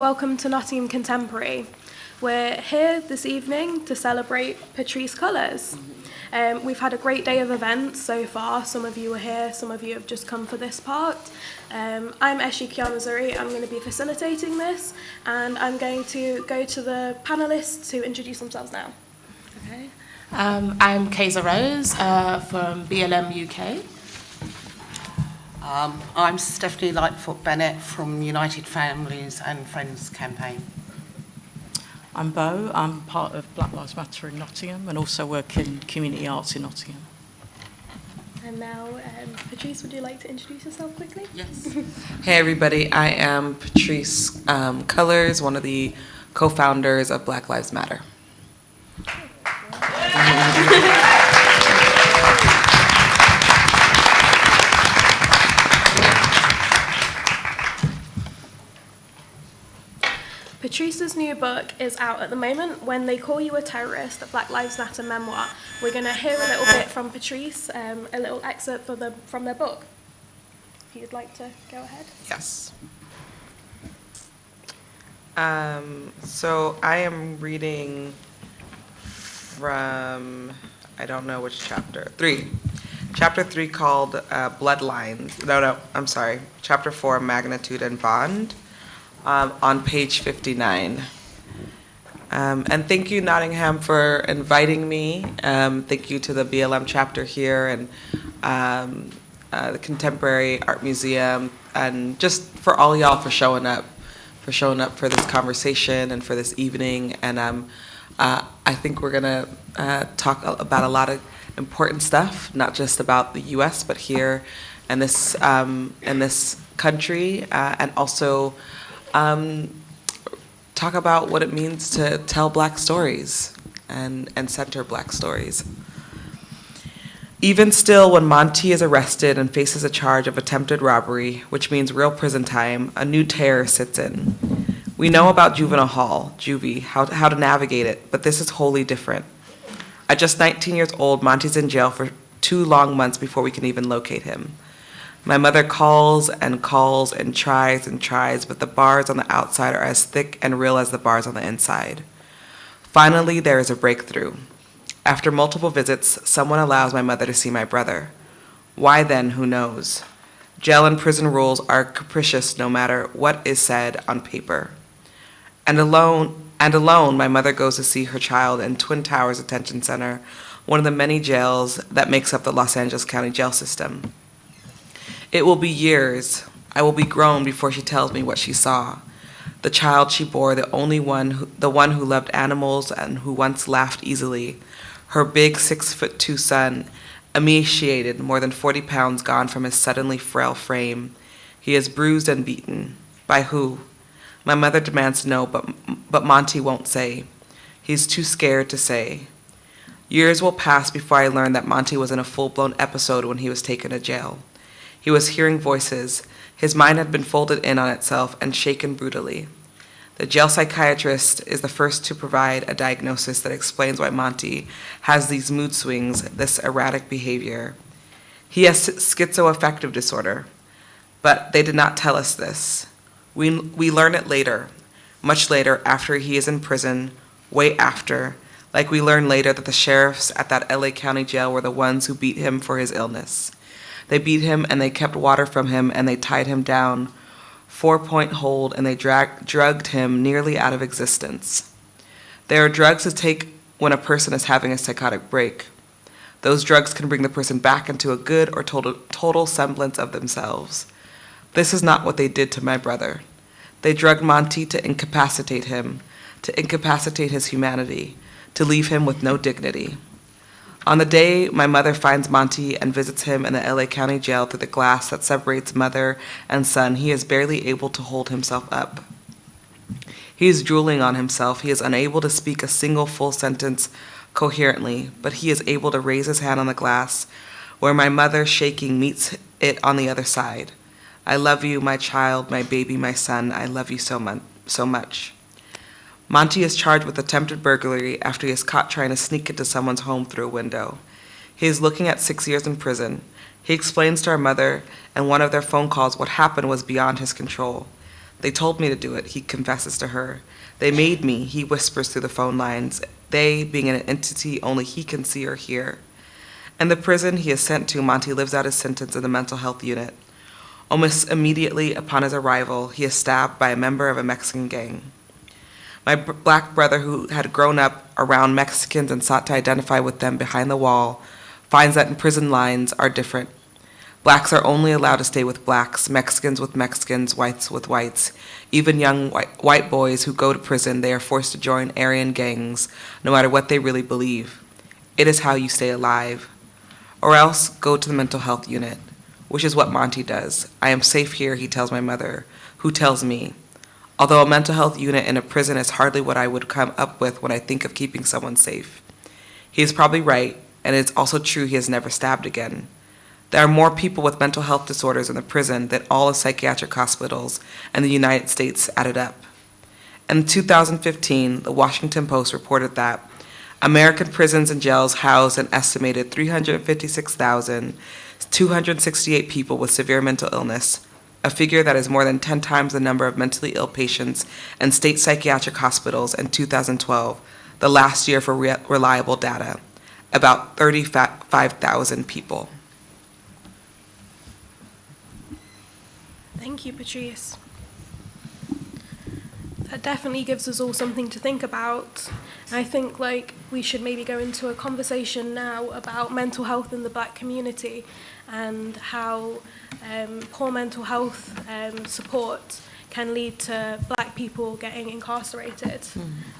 Welcome to Nottingham Contemporary. We're here this evening to celebrate Patrisse Khan-Cullors. We've had a great day of events so far. Some of you are here, some of you have just come for this part. I'm Eshi Kiamazuri. I'm going to be facilitating this, and I'm going to go to the panelists to introduce themselves now. Okay. I'm Kaiser Rose from BLM UK. I'm Stephanie Lightfoot Bennett from United Families and Friends campaign. I'm Bo. I'm part of Black Lives Matter in Nottingham and also work in community arts in Nottingham. And now, Patrisse, would you like to introduce yourself quickly? Yes. Hey everybody, I am Patrisse Khan-Cullors, one of the co-founders of Black Lives Matter. Patrisse's new book is out at the moment, When They Call You a Terrorist, a Black Lives Matter Memoir. We're going to hear a little bit from Patrisse, a little excerpt from their book. If you'd like to go ahead. Yes. So I am reading from, I don't know which chapter, 3. Chapter 3 called Bloodlines. No, I'm sorry. Chapter 4, Magnitude and Bond. On page 59. And thank you, Nottingham, for inviting me. Thank you to the BLM chapter here and the Contemporary Art Museum, and just for all y'all for showing up for this conversation and for this evening. And I think we're gonna talk about a lot of important stuff, not just about the U.S., but here in this country, and also talk about what it means to tell Black stories and center Black stories. Even still, when Monty is arrested and faces a charge of attempted robbery, which means real prison time, a new terror sits in. We know about juvenile hall, juvie, how to navigate it, but this is wholly different. At just 19 years old, Monty's in jail for 2 long months before we can even locate him. My mother calls and calls and tries, but the bars on the outside are as thick and real as the bars on the inside. Finally, there is a breakthrough. After multiple visits, someone allows my mother to see my brother. Why then, who knows? Jail and prison rules are capricious no matter what is said on paper. And alone, my mother goes to see her child in Twin Towers Detention Center, one of the many jails that makes up the Los Angeles County jail system. It will be years. I will be grown before she tells me what she saw. The child she bore, the one who loved animals and who once laughed easily. Her big 6'2" son, emaciated, more than 40 pounds gone from his suddenly frail frame. He is bruised and beaten. By who? My mother demands to know, but Monty won't say. He's too scared to say. Years will pass before I learn that Monty was in a full-blown episode when he was taken to jail. He was hearing voices. His mind had been folded in on itself and shaken brutally. The jail psychiatrist is the first to provide a diagnosis that explains why Monty has these mood swings, this erratic behavior. He has schizoaffective disorder, but they did not tell us this. We learn it later, much later, after he is in prison, way after, like we learn later that the sheriffs at that LA County jail were the ones who beat him for his illness. They beat him and they kept water from him and they tied him down, 4-point hold, and they drugged him nearly out of existence. There are drugs to take when a person is having a psychotic break. Those drugs can bring the person back into a good or total semblance of themselves. This is not what they did to my brother. They drugged Monty to incapacitate him, to incapacitate his humanity, to leave him with no dignity. On the day my mother finds Monty and visits him in the LA County jail through the glass that separates mother and son, he is barely able to hold himself up. He is drooling on himself. He is unable to speak a single full sentence coherently, but he is able to raise his hand on the glass, where my mother, shaking, meets it on the other side. I love you, my child, my baby, my son. I love you so much. Monty is charged with attempted burglary after he is caught trying to sneak into someone's home through a window. He is looking at 6 years in prison. He explains to our mother in one of their phone calls what happened was beyond his control. They told me to do it, he confesses to her. They made me, he whispers through the phone lines, they being an entity only he can see or hear. In the prison he is sent to, Monty lives out his sentence in the mental health unit. Almost immediately upon his arrival, he is stabbed by a member of a Mexican gang. My black brother, who had grown up around Mexicans and sought to identify with them behind the wall, finds that in prison lines are different. Blacks are only allowed to stay with blacks, Mexicans with Mexicans, whites with whites. Even young white boys who go to prison, they are forced to join Aryan gangs, no matter what they really believe. It is how you stay alive. Or else, go to the mental health unit, which is what Monty does. I am safe here, he tells my mother, who tells me. Although a mental health unit in a prison is hardly what I would come up with when I think of keeping someone safe. He is probably right, and it's also true he has never stabbed again. There are more people with mental health disorders in the prison than all the psychiatric hospitals in the United States added up. In 2015, the Washington Post reported that American prisons and jails house an estimated 356,268 people with severe mental illness, a figure that is more than 10 times the number of mentally ill patients in state psychiatric hospitals in 2012, the last year for reliable data, about 35,000 people. Thank you, Patrisse. That definitely gives us all something to think about. I think we should maybe go into a conversation now about mental health in the Black community and how poor mental health support can lead to Black people getting incarcerated.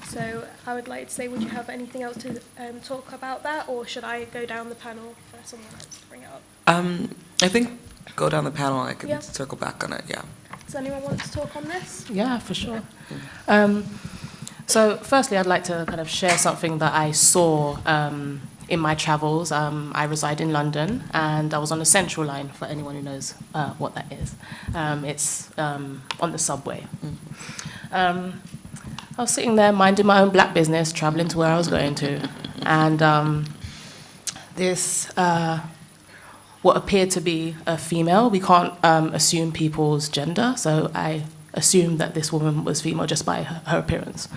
So I would like to say, would you have anything else to talk about that, or should I go down the panel for someone else to bring it up? I think go down the panel, I can Yeah. circle back on it, yeah. Does anyone want to talk on this? Yeah, for sure. So firstly, I'd like to kind of share something that I saw in my travels. I reside in London, and I was on the Central Line, for anyone who knows what that is. It's on the subway. I was sitting there minding my own black business, traveling to where I was going to, and this what appeared to be a female. We can't assume people's gender, so I assumed that this woman was female just by her appearance.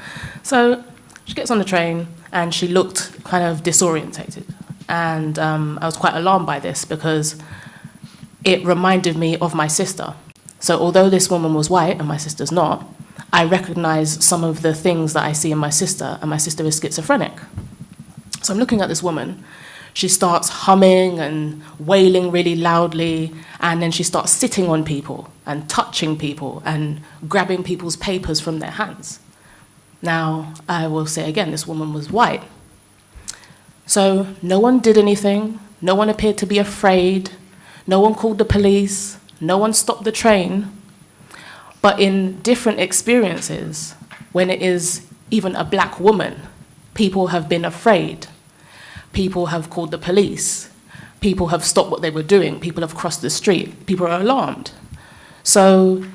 So she gets on the train, and she looked kind of disorientated. And I was quite alarmed by this because it reminded me of my sister. So although this woman was white and my sister's not, I recognized some of the things that I see in my sister, and my sister is schizophrenic. So I'm looking at this woman. She starts humming and wailing really loudly, and then she starts sitting on people and touching people and grabbing people's papers from their hands. Now, I will say again, this woman was white. So no one did anything. No one appeared to be afraid. No one called the police. No one stopped the train. But in different experiences, when it is even a black woman, people have been afraid. People have called the police. People have stopped what they were doing. People have crossed the street. People are alarmed. So,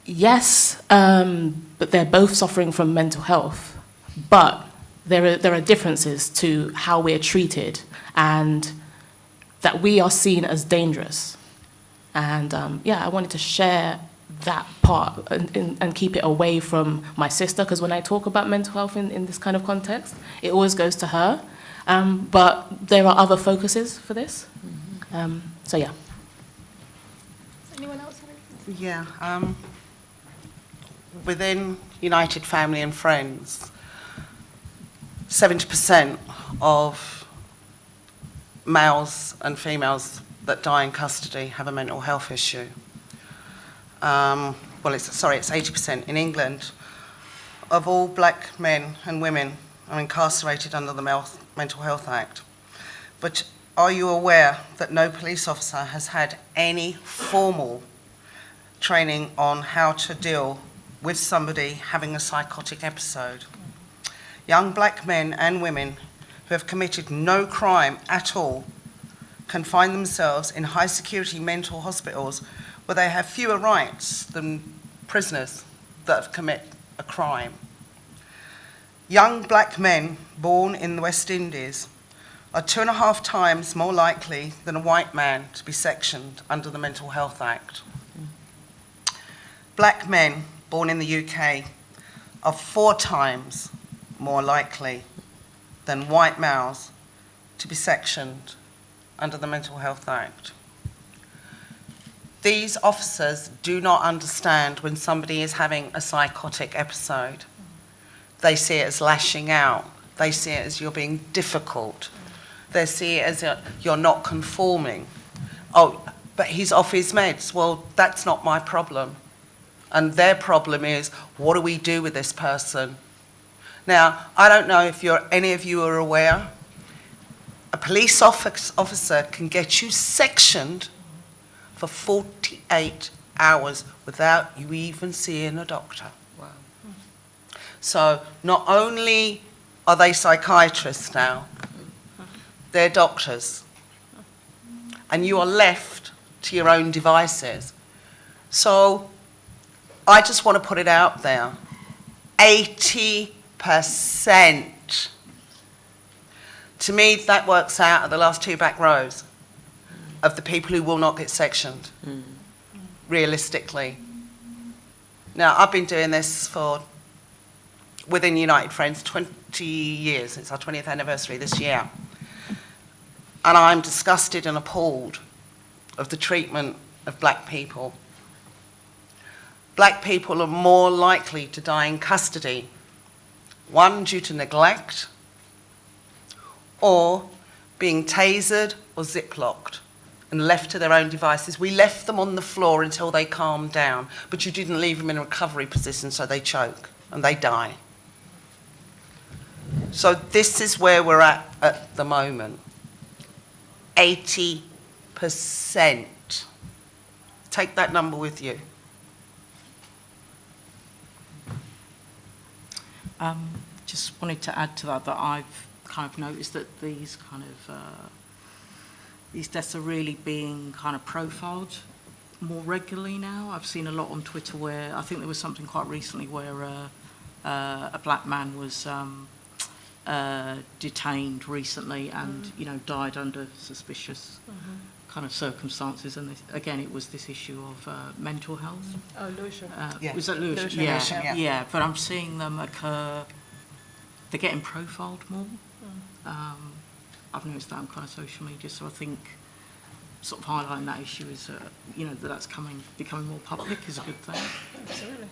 yes, but they're both suffering from mental health. But there are differences to how we're treated, and that we are seen as dangerous. And I wanted to share that part and keep it away from my sister, because when I talk about mental health in this kind of context, it always goes to her. But there are other focuses for this. So yeah. Does anyone else have anything? Yeah. Within United Family and Friends, 70% of males and females that die in custody have a mental health issue. It's 80%. In England, of all black men and women are incarcerated under the Mental Health Act. But are you aware that no police officer has had any formal training on how to deal with somebody having a psychotic episode? Young black men and women who have committed no crime at all can find themselves in high security mental hospitals where they have fewer rights than prisoners that have committed a crime. Young black men born in the West Indies are 2.5 times more likely than a white man to be sectioned under the Mental Health Act. black men born in the UK are 4 times more likely than white males to be sectioned under the Mental Health Act. These officers do not understand when somebody is having a psychotic episode. They see it as lashing out. They see it as you're being difficult. They see it as you're not conforming. Oh, but he's off his meds. Well, that's not my problem. And their problem is, what do we do with this person? Now, I don't know if any of you are aware, a police officer can get you sectioned for 48 hours without you even seeing a doctor. Wow. So not only are they psychiatrists now, they're doctors. And you are left to your own devices. So I just want to put it out there. 80%. To me, that works out at the last 2 back rows of the people who will not get sectioned, realistically. Now, I've been doing this within United Friends, 20 years. It's our 20th anniversary this year. And I'm disgusted and appalled of the treatment of black people. Black people are more likely to die in custody, one, due to neglect, or being tasered or zip-locked and left to their own devices. We left them on the floor until they calmed down, but you didn't leave them in a recovery position, so they choke and they die. So this is where we're at the moment. 80%. Take that number with you. Just wanted to add to that I've kind of noticed that these deaths are really being kind of profiled more regularly now. I've seen a lot on Twitter where I think there was something quite recently where a black man was detained recently and died under suspicious kind of circumstances, and again it was this issue of mental health. Oh, Lewisham. Yeah. Was that Lewisham? Lewisham, yeah. But I'm seeing them occur. They're getting profiled more. I've noticed that on kind of social media, so I think sort of highlighting that issue is, that's becoming more public is a good thing. Absolutely.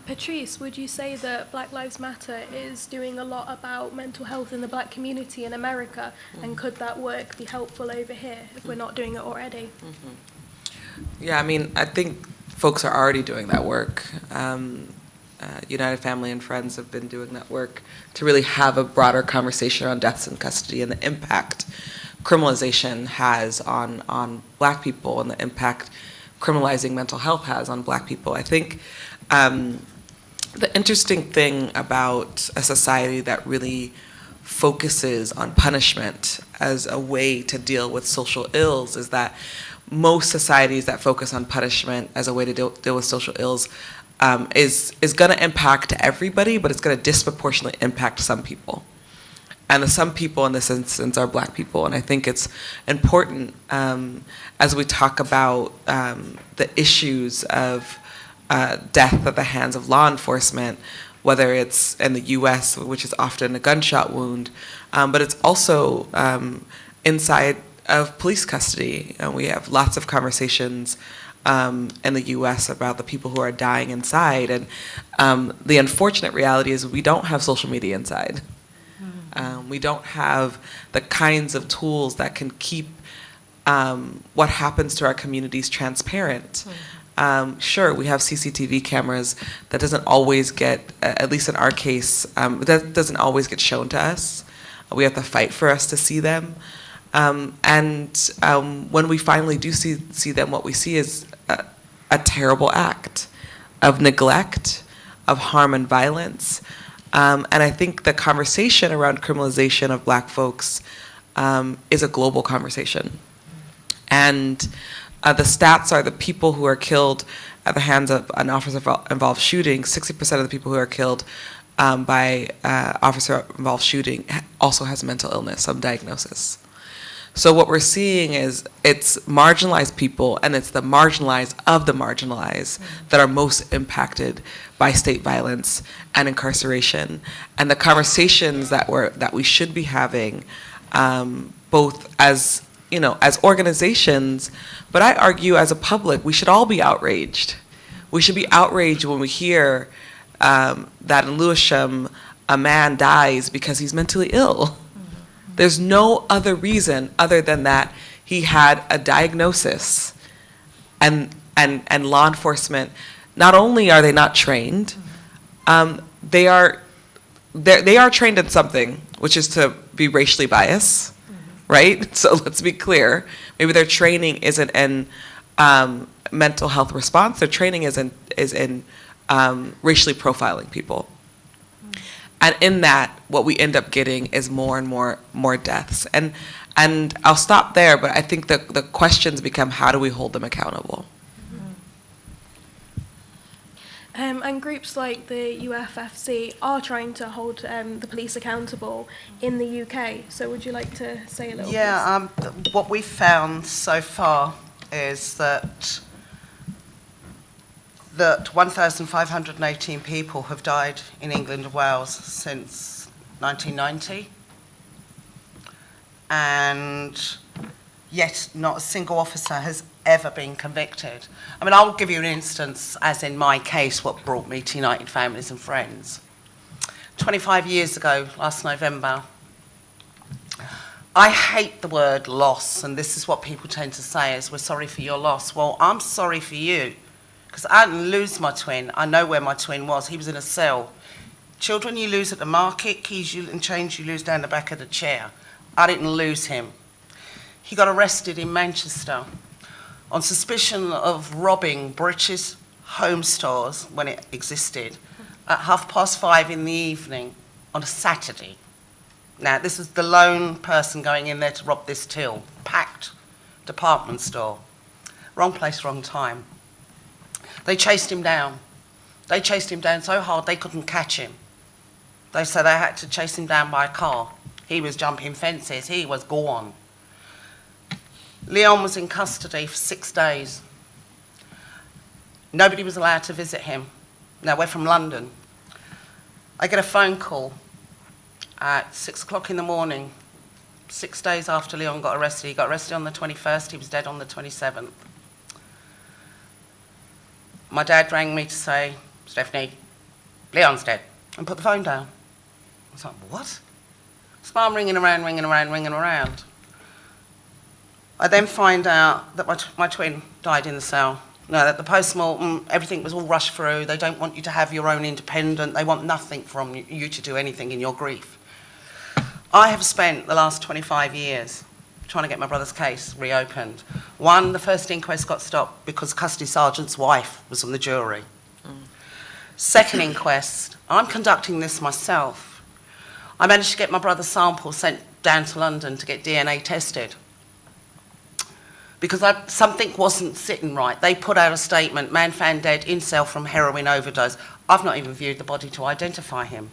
Patrisse, would you say that Black Lives Matter is doing a lot about mental health in the black community in America, and could that work be helpful over here if we're not doing it already? Yeah, I mean, I think folks are already doing that work. United Family and Friends have been doing that work to really have a broader conversation around deaths in custody and the impact criminalization has on black people and the impact criminalizing mental health has on black people. I think the interesting thing about a society that really focuses on punishment as a way to deal with social ills is that most societies that focus on punishment as a way to deal with social ills is going to impact everybody, but it's going to disproportionately impact some people. And the some people in this instance are black people. And I think it's important as we talk about the issues of death at the hands of law enforcement, whether it's in the US, which is often a gunshot wound, but it's also inside of police custody. And we have lots of conversations in the US about the people who are dying inside. And the unfortunate reality is we don't have social media inside. We don't have the kinds of tools that can keep what happens to our communities transparent. Sure, we have CCTV cameras that doesn't always get, at least in our case, that doesn't always get shown to us. We have to fight for us to see them. And when we finally do see them, what we see is a terrible act of neglect, of harm and violence. And I think the conversation around criminalization of black folks is a global conversation. And the stats are the people who are killed at the hands of an officer-involved shooting, 60% of the people who are killed by officer-involved shooting also has mental illness, some diagnosis. So what we're seeing is it's marginalized people, and it's the marginalized of the marginalized that are most impacted by state violence and incarceration. And the conversations that we should be having, both as as organizations, but I argue as a public, we should all be outraged. We should be outraged when we hear that in Lewisham, a man dies because he's mentally ill. There's no other reason other than that he had a diagnosis, and law enforcement, not only are they not trained, they are trained in something, which is to be racially biased, right? So let's be clear. Maybe their training isn't in mental health response. Their training is in racially profiling people. And in that, what we end up getting is more and more deaths. And I'll stop there, but I think the questions become, how do we hold them accountable? And groups like the UFFC are trying to hold the police accountable in the UK. So would you like to say a little bit? Yeah, what we've found so far is that 1,518 people have died in England and Wales since 1990. And yet not a single officer has ever been convicted. I mean, I'll give you an instance, as in my case, what brought me to United Families and Friends. 25 years ago, last November, I hate the word loss, and this is what people tend to say is, we're sorry for your loss. Well, I'm sorry for you, because I didn't lose my twin. I know where my twin was. He was in a cell. Children you lose at the market, keys and change you lose down the back of the chair. I didn't lose him. He got arrested in Manchester on suspicion of robbing British home stores when it existed at 5:30 in the evening on a Saturday. Now, this is the lone person going in there to rob this till. Packed department store. Wrong place, wrong time. They chased him down. They chased him down so hard they couldn't catch him. They said they had to chase him down by a car. He was jumping fences. He was gone. Leon was in custody for 6 days. Nobody was allowed to visit him. Now, we're from London. I get a phone call at 6 o'clock in the morning, 6 days after Leon got arrested. He got arrested on the 21st. He was dead on the 27th. My dad rang me to say, Stephanie, Leon's dead, and put the phone down. I was like, what? So I'm ringing around. I then find out that my twin died in the cell. No, that the post-mortem, everything was all rushed through. They don't want you to have your own independent. They want nothing from you to do anything in your grief. I have spent the last 25 years trying to get my brother's case reopened. One, the first inquest got stopped because custody sergeant's wife was on the jury. Second inquest, I'm conducting this myself. I managed to get my brother's sample sent down to London to get DNA tested because something wasn't sitting right. They put out a statement, man found dead in cell from heroin overdose. I've not even viewed the body to identify him.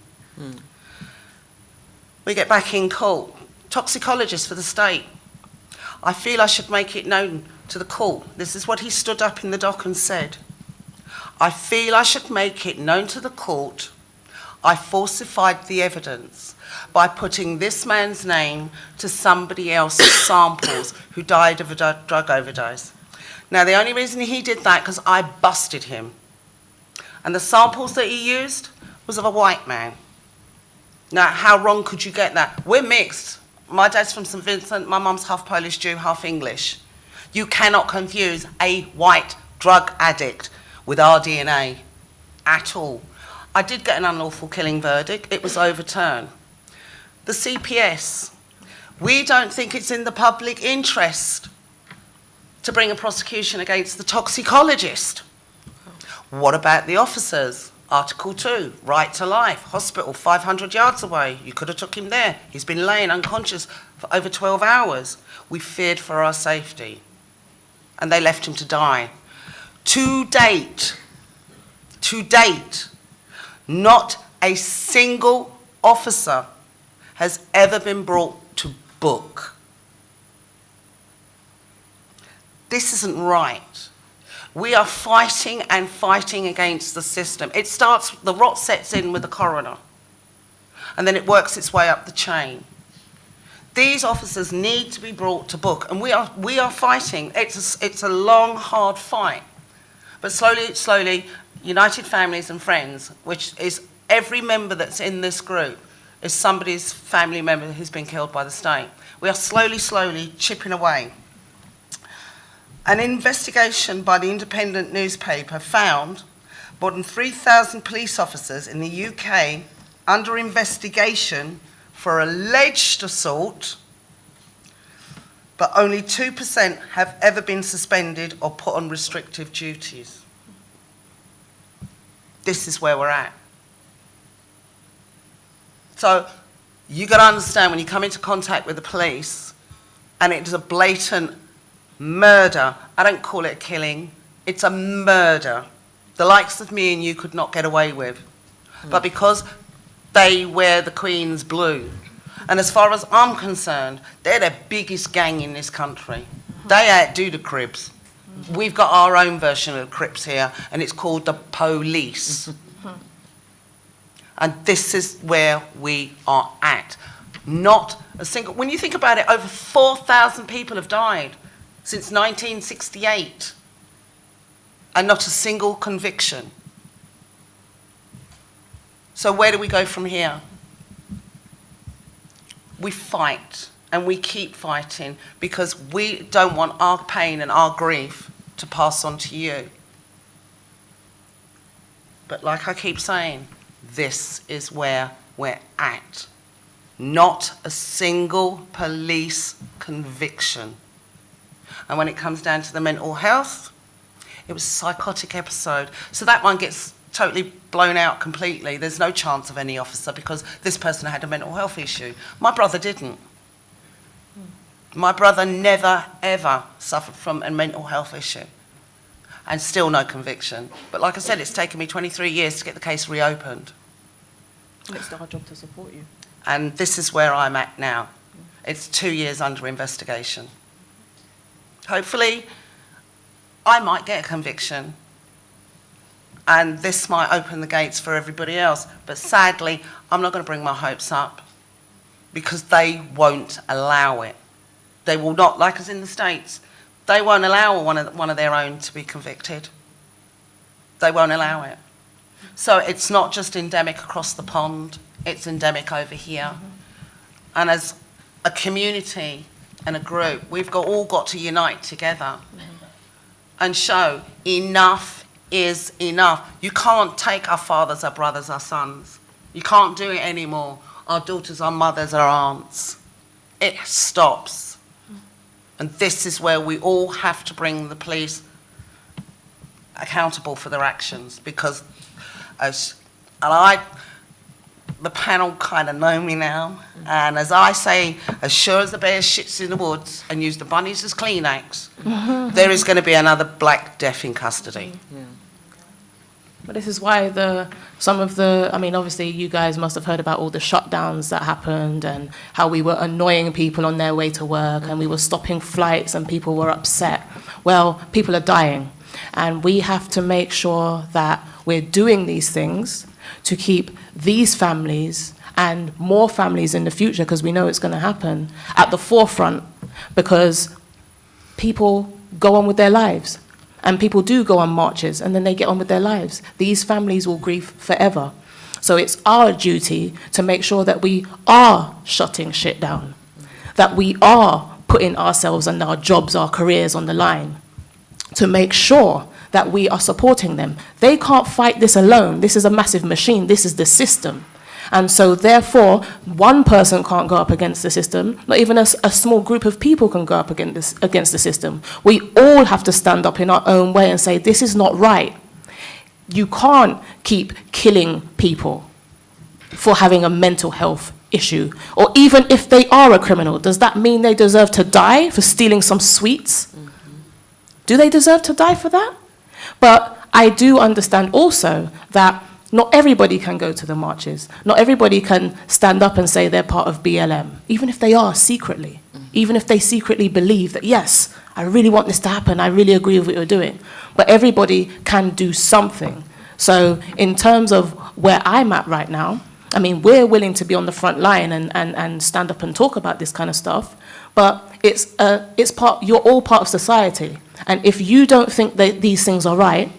We get back in court, toxicologist for the state. I feel I should make it known to the court. This is what he stood up in the dock and said. I feel I should make it known to the court I falsified the evidence by putting this man's name to somebody else's samples who died of a drug overdose. Now, the only reason he did that because I busted him. And the samples that he used was of a white man. Now, how wrong could you get that? We're mixed. My dad's from St Vincent, my mum's half Polish Jew, half English. You cannot confuse a white drug addict with our DNA at all. I did get an unlawful killing verdict. It was overturned. The CPS, we don't think it's in the public interest to bring a prosecution against the toxicologist. What about the officers? Article 2, right to life, hospital 500 yards away. You could have took him there. He's been laying unconscious for over 12 hours. We feared for our safety. And they left him to die. To date, not a single officer has ever been brought to book. this isn't right. We are fighting and fighting against the system. It starts, the rot sets in with the coroner, and then it works its way up the chain. These officers need to be brought to book, and we are fighting. It's a long, hard fight. But slowly, United Families and Friends, which is every member that's in this group, is somebody's family member who's been killed by the state. We are slowly chipping away. An investigation by the independent newspaper found more than 3,000 police officers in the UK under investigation for alleged assault, but only 2% have ever been suspended or put on restrictive duties. This is where we're at. So you got to understand, when you come into contact with the police and it is a blatant murder, I don't call it a killing, it's a murder. The likes of me and you could not get away with. But because they wear the Queen's blue, and as far as I'm concerned, they're the biggest gang in this country. They outdo the Cribs. We've got our own version of the Crips here, and it's called the police. And this is where we are at. Not a single, when you think about it, over 4,000 people have died since 1968, and not a single conviction. So where do we go from here? We fight, and we keep fighting, because we don't want our pain and our grief to pass on to you. But like I keep saying, this is where we're at. Not a single police conviction. And when it comes down to the mental health, it was a psychotic episode. So that one gets totally blown out completely. There's no chance of any officer because this person had a mental health issue. My brother didn't. My brother never, ever suffered from a mental health issue, and still no conviction. But like I said, it's taken me 23 years to get the case reopened. It's our job to support you. And this is where I'm at now. It's 2 years under investigation. Hopefully, I might get a conviction, and this might open the gates for everybody else. But sadly, I'm not going to bring my hopes up, because they won't allow it. They will not, like us in the States, they won't allow one of their own to be convicted. They won't allow it. So it's not just endemic across the pond, it's endemic over here. And as a community and a group, we've all got to unite together and show enough is enough. You can't take our fathers, our brothers, our sons. You can't do it anymore. Our daughters, our mothers, our aunts. It stops. And this is where we all have to bring the police accountable for their actions, because the panel kind of know me now, and as I say, as sure as the bear shits in the woods and use the bunnies as Kleenex, there is going to be another Black Death in custody. But this is why obviously you guys must have heard about all the shutdowns that happened and how we were annoying people on their way to work and we were stopping flights and people were upset. Well, people are dying, and we have to make sure that we're doing these things to keep these families and more families in the future, because we know it's going to happen, at the forefront, because people go on with their lives. And people do go on marches, and then they get on with their lives. These families will grieve forever. So it's our duty to make sure that we are shutting shit down, that we are putting ourselves and our jobs, our careers on the line, to make sure that we are supporting them. They can't fight this alone. This is a massive machine. This is the system. And so therefore, one person can't go up against the system. Not even a small group of people can go up against the system. We all have to stand up in our own way and say, this is not right. You can't keep killing people for having a mental health issue. Or even if they are a criminal, does that mean they deserve to die for stealing some sweets? Do they deserve to die for that? But I do understand also that not everybody can go to the marches. Not everybody can stand up and say they're part of BLM, even if they are secretly. Even if they secretly believe that, yes, I really want this to happen. I really agree with what you're doing. But everybody can do something. So in terms of where I'm at right now, I mean, we're willing to be on the front line and stand up and talk about this kind of stuff, but you're all part of society. And if you don't think that these things are right,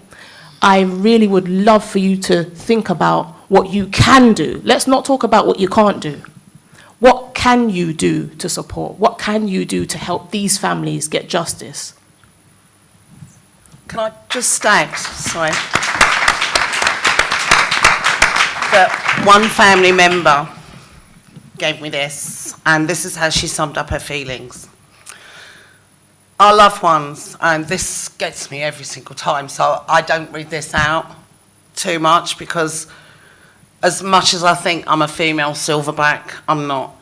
I really would love for you to think about what you can do. Let's not talk about what you can't do. What can you do to support? What can you do to help these families get justice? Can I just add, sorry, that one family member gave me this, and this is how she summed up her feelings. Our loved ones, and this gets me every single time, so I don't read this out too much, because as much as I think I'm a female silverback, I'm not.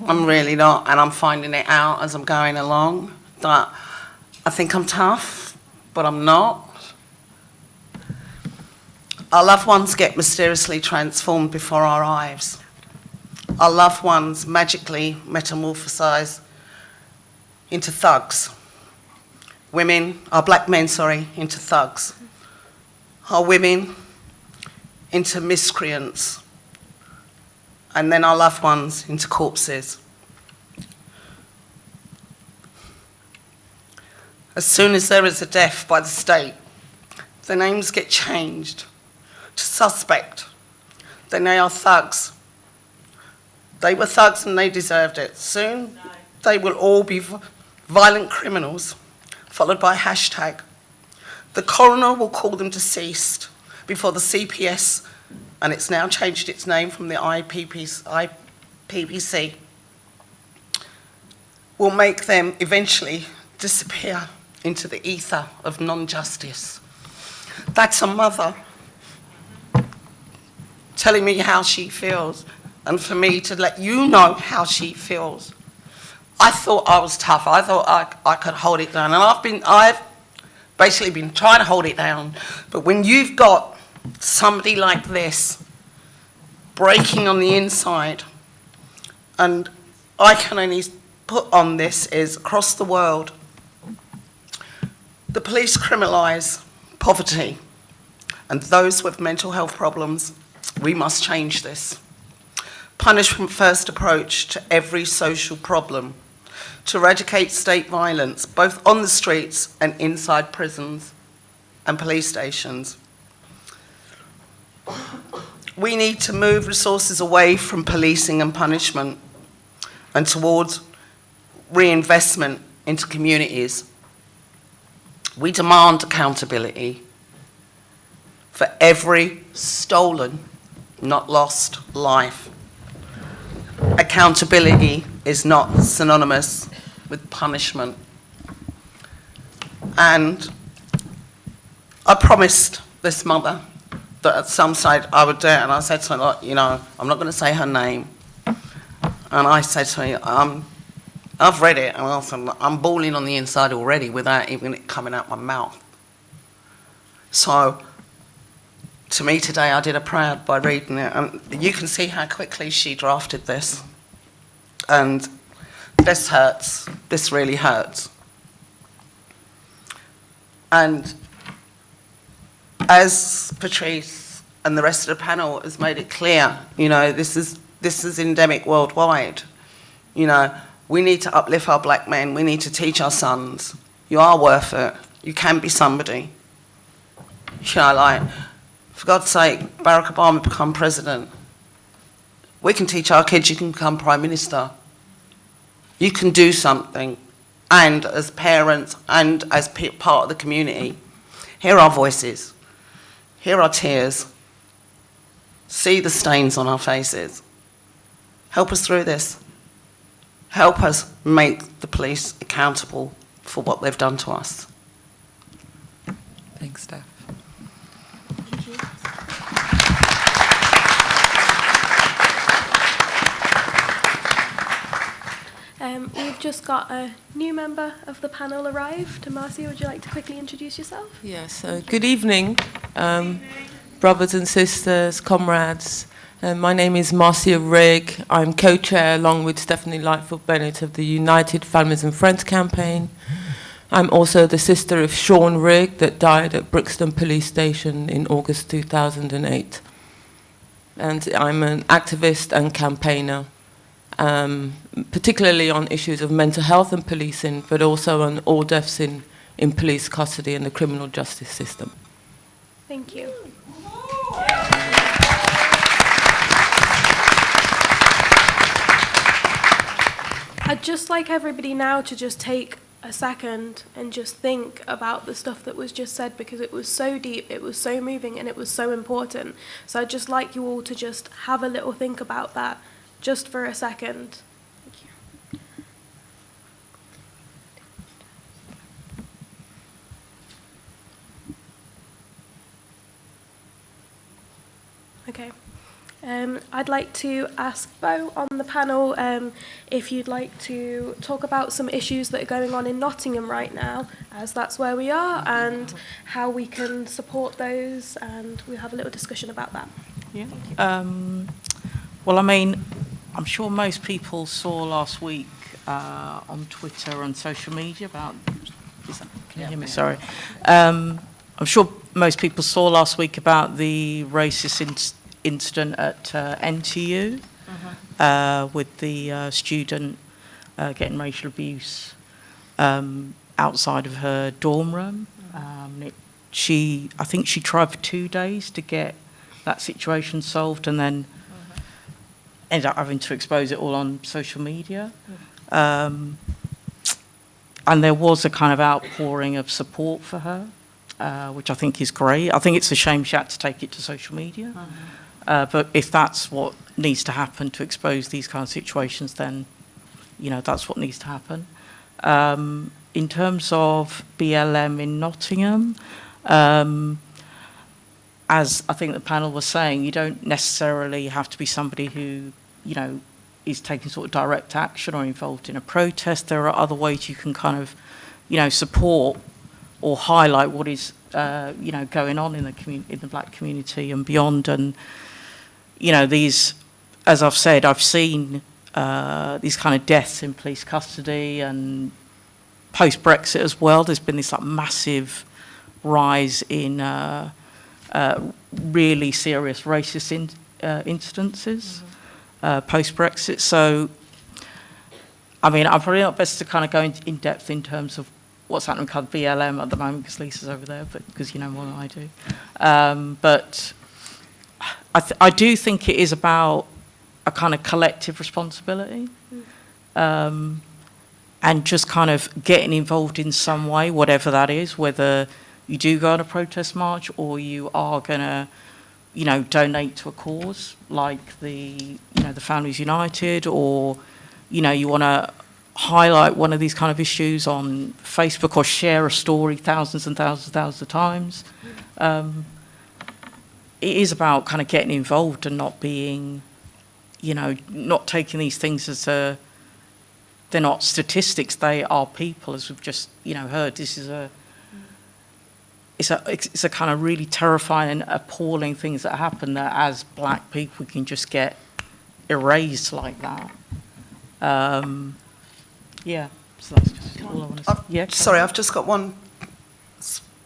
I'm really not, and I'm finding it out as I'm going along, that I think I'm tough, but I'm not. Our loved ones get mysteriously transformed before our eyes. Our loved ones magically metamorphosize into thugs. Our black men, into thugs. Our women into miscreants. And then our loved ones into corpses. As soon as there is a death by the state, the names get changed to suspect. Then they are thugs. They were thugs and they deserved it. Soon they will all be violent criminals, followed by hashtag. The coroner will call them deceased before the CPS, and it's now changed its name from the IPPC, will make them eventually disappear into the ether of non-justice. That's a mother telling me how she feels, and for me to let you know how she feels. I thought I was tough. I thought I could hold it down, and I've basically been trying to hold it down. But when you've got somebody like this breaking on the inside, and I can only put on this is across the world, the police criminalise poverty and those with mental health problems. We must change this. Punishment first approach to every social problem, to eradicate state violence, both on the streets and inside prisons and police stations. We need to move resources away from policing and punishment and towards reinvestment into communities. We demand accountability for every stolen, not lost life. Accountability is not synonymous with punishment. And I promised this mother that at some stage I would do it, and I said to her, look, you know, I'm not going to say her name. And I said to her, I've read it, and I said, I'm bawling on the inside already without even it coming out my mouth. So, to me today, I did her proud by reading it, and you can see how quickly she drafted this. And this hurts. This really hurts. And as Patrisse and the rest of the panel has made it clear, you know, this is endemic worldwide. You know, we need to uplift our black men. We need to teach our sons, you are worth it. You can be somebody. You know, like, for God's sake, Barack Obama become president. We can teach our kids you can become prime minister. You can do something. And as parents and as part of the community, hear our voices. Hear our tears. See the stains on our faces. Help us through this. Help us make the police accountable for what they've done to us. Thanks, Steph. Thank you. We've just got a new member of the panel arrived. Marcia, would you like to quickly introduce yourself? Yes, good evening, brothers and sisters, comrades. My name is Marcia Rigg. I'm co-chair along with Stephanie Lightfoot Bennett of the United Families and Friends campaign. I'm also the sister of Sean Rigg that died at Brixton Police Station in August 2008. And I'm an activist and campaigner, particularly on issues of mental health and policing, but also on all deaths in police custody and the criminal justice system. Thank you. I'd just like everybody now to just take a second and just think about the stuff that was just said, because it was so deep, it was so moving, and it was so important. So I'd just like you all to just have a little think about that just for a second. Thank you. Okay. I'd like to ask Bo on the panel if you'd like to talk about some issues that are going on in Nottingham right now, as that's where we are, and how we can support those, and we'll have a little discussion about that. Yeah. Well, I mean, I'm sure most people saw last week on Twitter and social media about... Can you hear me? Sorry. I'm sure most people saw last week about the racist incident at NTU with the student getting racial abuse outside of her dorm room. I think she tried for 2 days to get that situation solved, and then ended up having to expose it all on social media. And there was a kind of outpouring of support for her, which I think is great. I think it's a shame she had to take it to social media. But if that's what needs to happen to expose these kind of situations, then, you know, that's what needs to happen. In terms of BLM in Nottingham, as I think the panel was saying, you don't necessarily have to be somebody who, you know, is taking sort of direct action or involved in a protest. There are other ways you can kind of, you know, support or highlight what is, you know, going on in the black community and beyond. And, you know, these, as I've said, I've seen these kind of deaths in police custody, and post-Brexit as well, there's been this like massive rise in really serious racist incidences post-Brexit. So, I mean, I'm probably not best to kind of go in depth in terms of what's happening with BLM at the moment, because Lisa's over there, but because you know more than I do. But I do think it is about a kind of collective responsibility, and just kind of getting involved in some way, whatever that is, whether you do go on a protest march or you are going to, you know, donate to a cause like the Families United, or, you know, you want to highlight one of these kind of issues on Facebook or share a story thousands and thousands of times. It is about kind of getting involved and not being, you know, not taking these things as they're not statistics, they are people, as we've just, you know, heard. This is it's a kind of really terrifying and appalling things that happen, that as black people we can just get erased like that. Yeah, so that's just all I want to say. Yeah, Sorry, I've just got one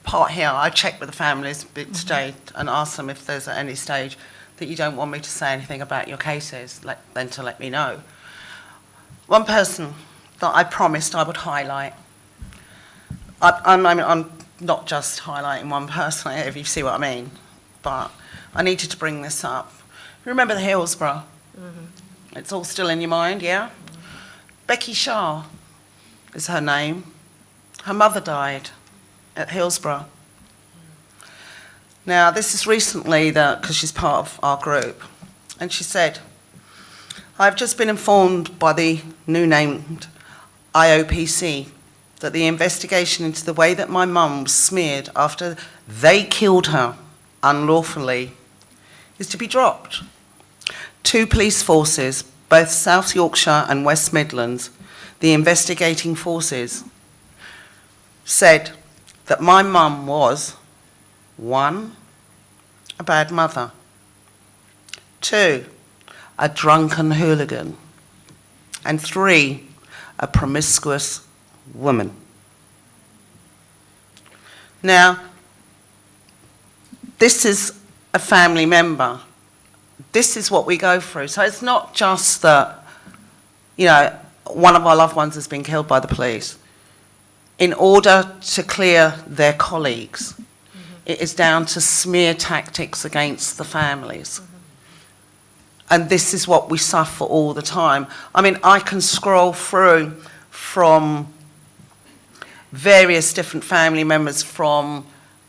part here. I checked with the families a bit today and asked them if there's at any stage that you don't want me to say anything about your cases, then to let me know. One person that I promised I would highlight, I'm not just highlighting one person, if you see what I mean, but I needed to bring this up. Remember the Hillsborough? Mm-hmm. It's all still in your mind, yeah? Becky Shah is her name. Her mother died at Hillsborough. Now, this is recently, because she's part of our group, and she said, I've just been informed by the new named IOPC that the investigation into the way that my mum was smeared after they killed her unlawfully is to be dropped. 2 police forces, both South Yorkshire and West Midlands, the investigating forces, said that my mum was, 1, a bad mother, 2, a drunken hooligan, and 3, a promiscuous woman. Now, this is a family member. This is what we go through. So it's not just that, you know, one of our loved ones has been killed by the police. In order to clear their colleagues, it is down to smear tactics against the families. And this is what we suffer all the time. I mean, I can scroll through from various different family members. From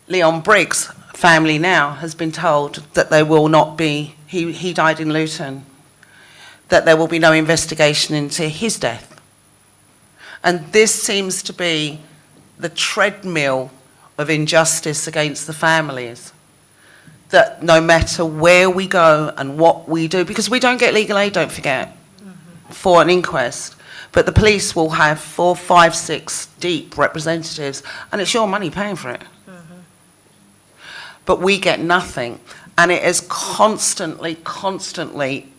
Leon Briggs' family now has been told that they will not be, he died in Luton, that there will be no investigation into his death. And this seems to be the treadmill of injustice against the families, that no matter where we go and what we do, because we don't get legal aid, don't forget, for an inquest, but the police will have 4, 5, 6 deep representatives, and it's your money paying for it. But we get nothing. And it is constantly,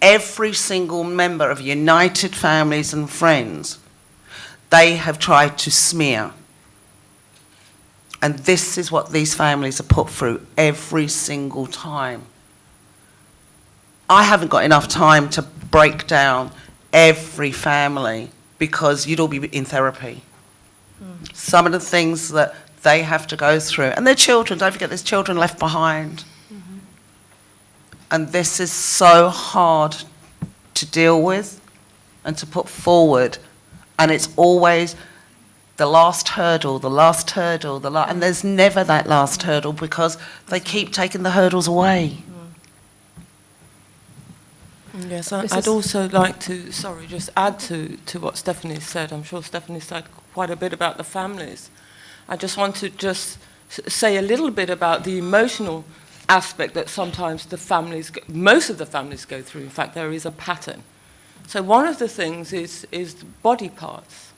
every single member of United Families and Friends, they have tried to smear. And this is what these families are put through every single time. I haven't got enough time to break down every family, because you'd all be in therapy. Some of the things that they have to go through. And their children, don't forget, there's children left behind. And this is so hard to deal with and to put forward. And it's always the last hurdle, and there's never that last hurdle, because they keep taking the hurdles away. Yes, I'd also like to, just add to what Stephanie said. I'm sure Stephanie said quite a bit about the families. I just want to just say a little bit about the emotional aspect that sometimes the families, most of the families go through. In fact, there is a pattern. So one of the things is body parts.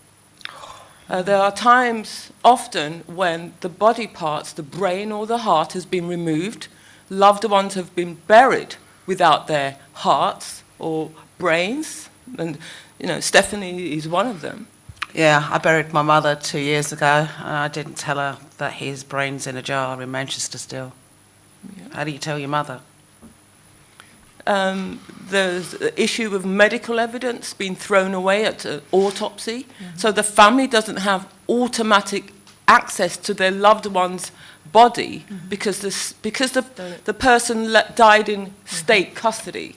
There are times, often, when the body parts, the brain or the heart, has been removed. Loved ones have been buried without their hearts or brains. And, you know, Stephanie is one of them. Yeah, I buried my mother 2 years ago, and I didn't tell her that his brain's in a jar in Manchester still. Yeah. How do you tell your mother? There's the issue of medical evidence being thrown away at autopsy. So the family doesn't have automatic access to their loved one's body because the person died in state custody.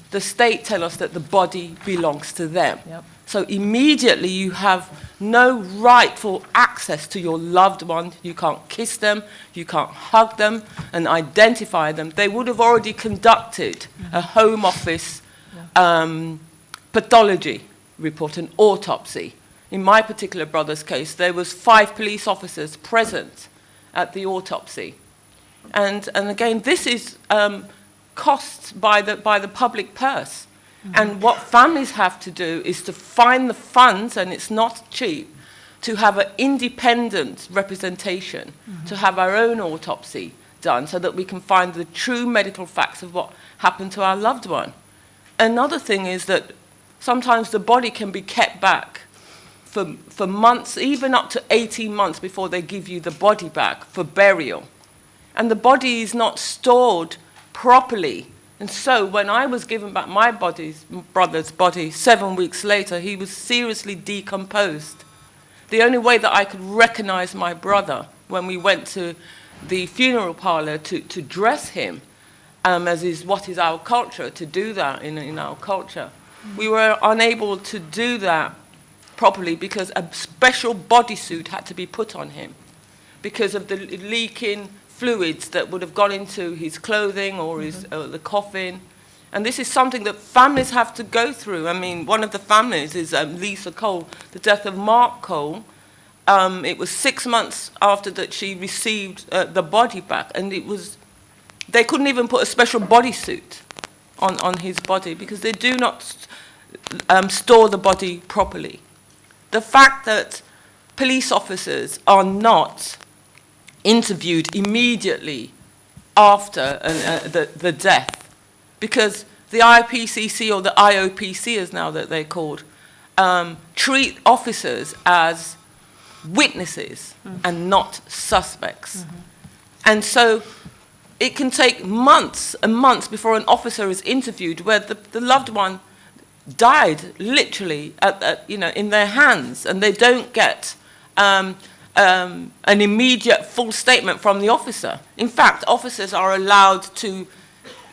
The state tell us that the body belongs to them. Yep. So immediately you have no rightful access to your loved one. You can't kiss them, you can't hug them and identify them. They would have already conducted a Home Office pathology report, an autopsy. In my particular brother's case, there was 5 police officers present at the autopsy. And again, this is costs by the public purse. And what families have to do is to find the funds, and it's not cheap, to have an independent representation, to have our own autopsy done so that we can find the true medical facts of what happened to our loved one. Another thing is that sometimes the body can be kept back for months, even up to 18 months before they give you the body back for burial. And the body is not stored properly. And so when I was given back my brother's body 7 weeks later, he was seriously decomposed. The only way that I could recognize my brother when we went to the funeral parlor to dress him, as is what is our culture, to do that in our culture. We were unable to do that properly because a special bodysuit had to be put on him because of the leaking fluids that would have gone into his clothing or the coffin. And this is something that families have to go through. I mean, one of the families is Lisa Cole, the death of Mark Cole. It was 6 months after that she received the body back, and they couldn't even put a special bodysuit on his body because they do not store the body properly. The fact that police officers are not interviewed immediately after the death, because the IPCC, or the IOPC as now that they're called, treat officers as witnesses and not suspects. And so it can take months and months before an officer is interviewed where the loved one died literally in their hands, and they don't get an immediate full statement from the officer. In fact, officers are allowed to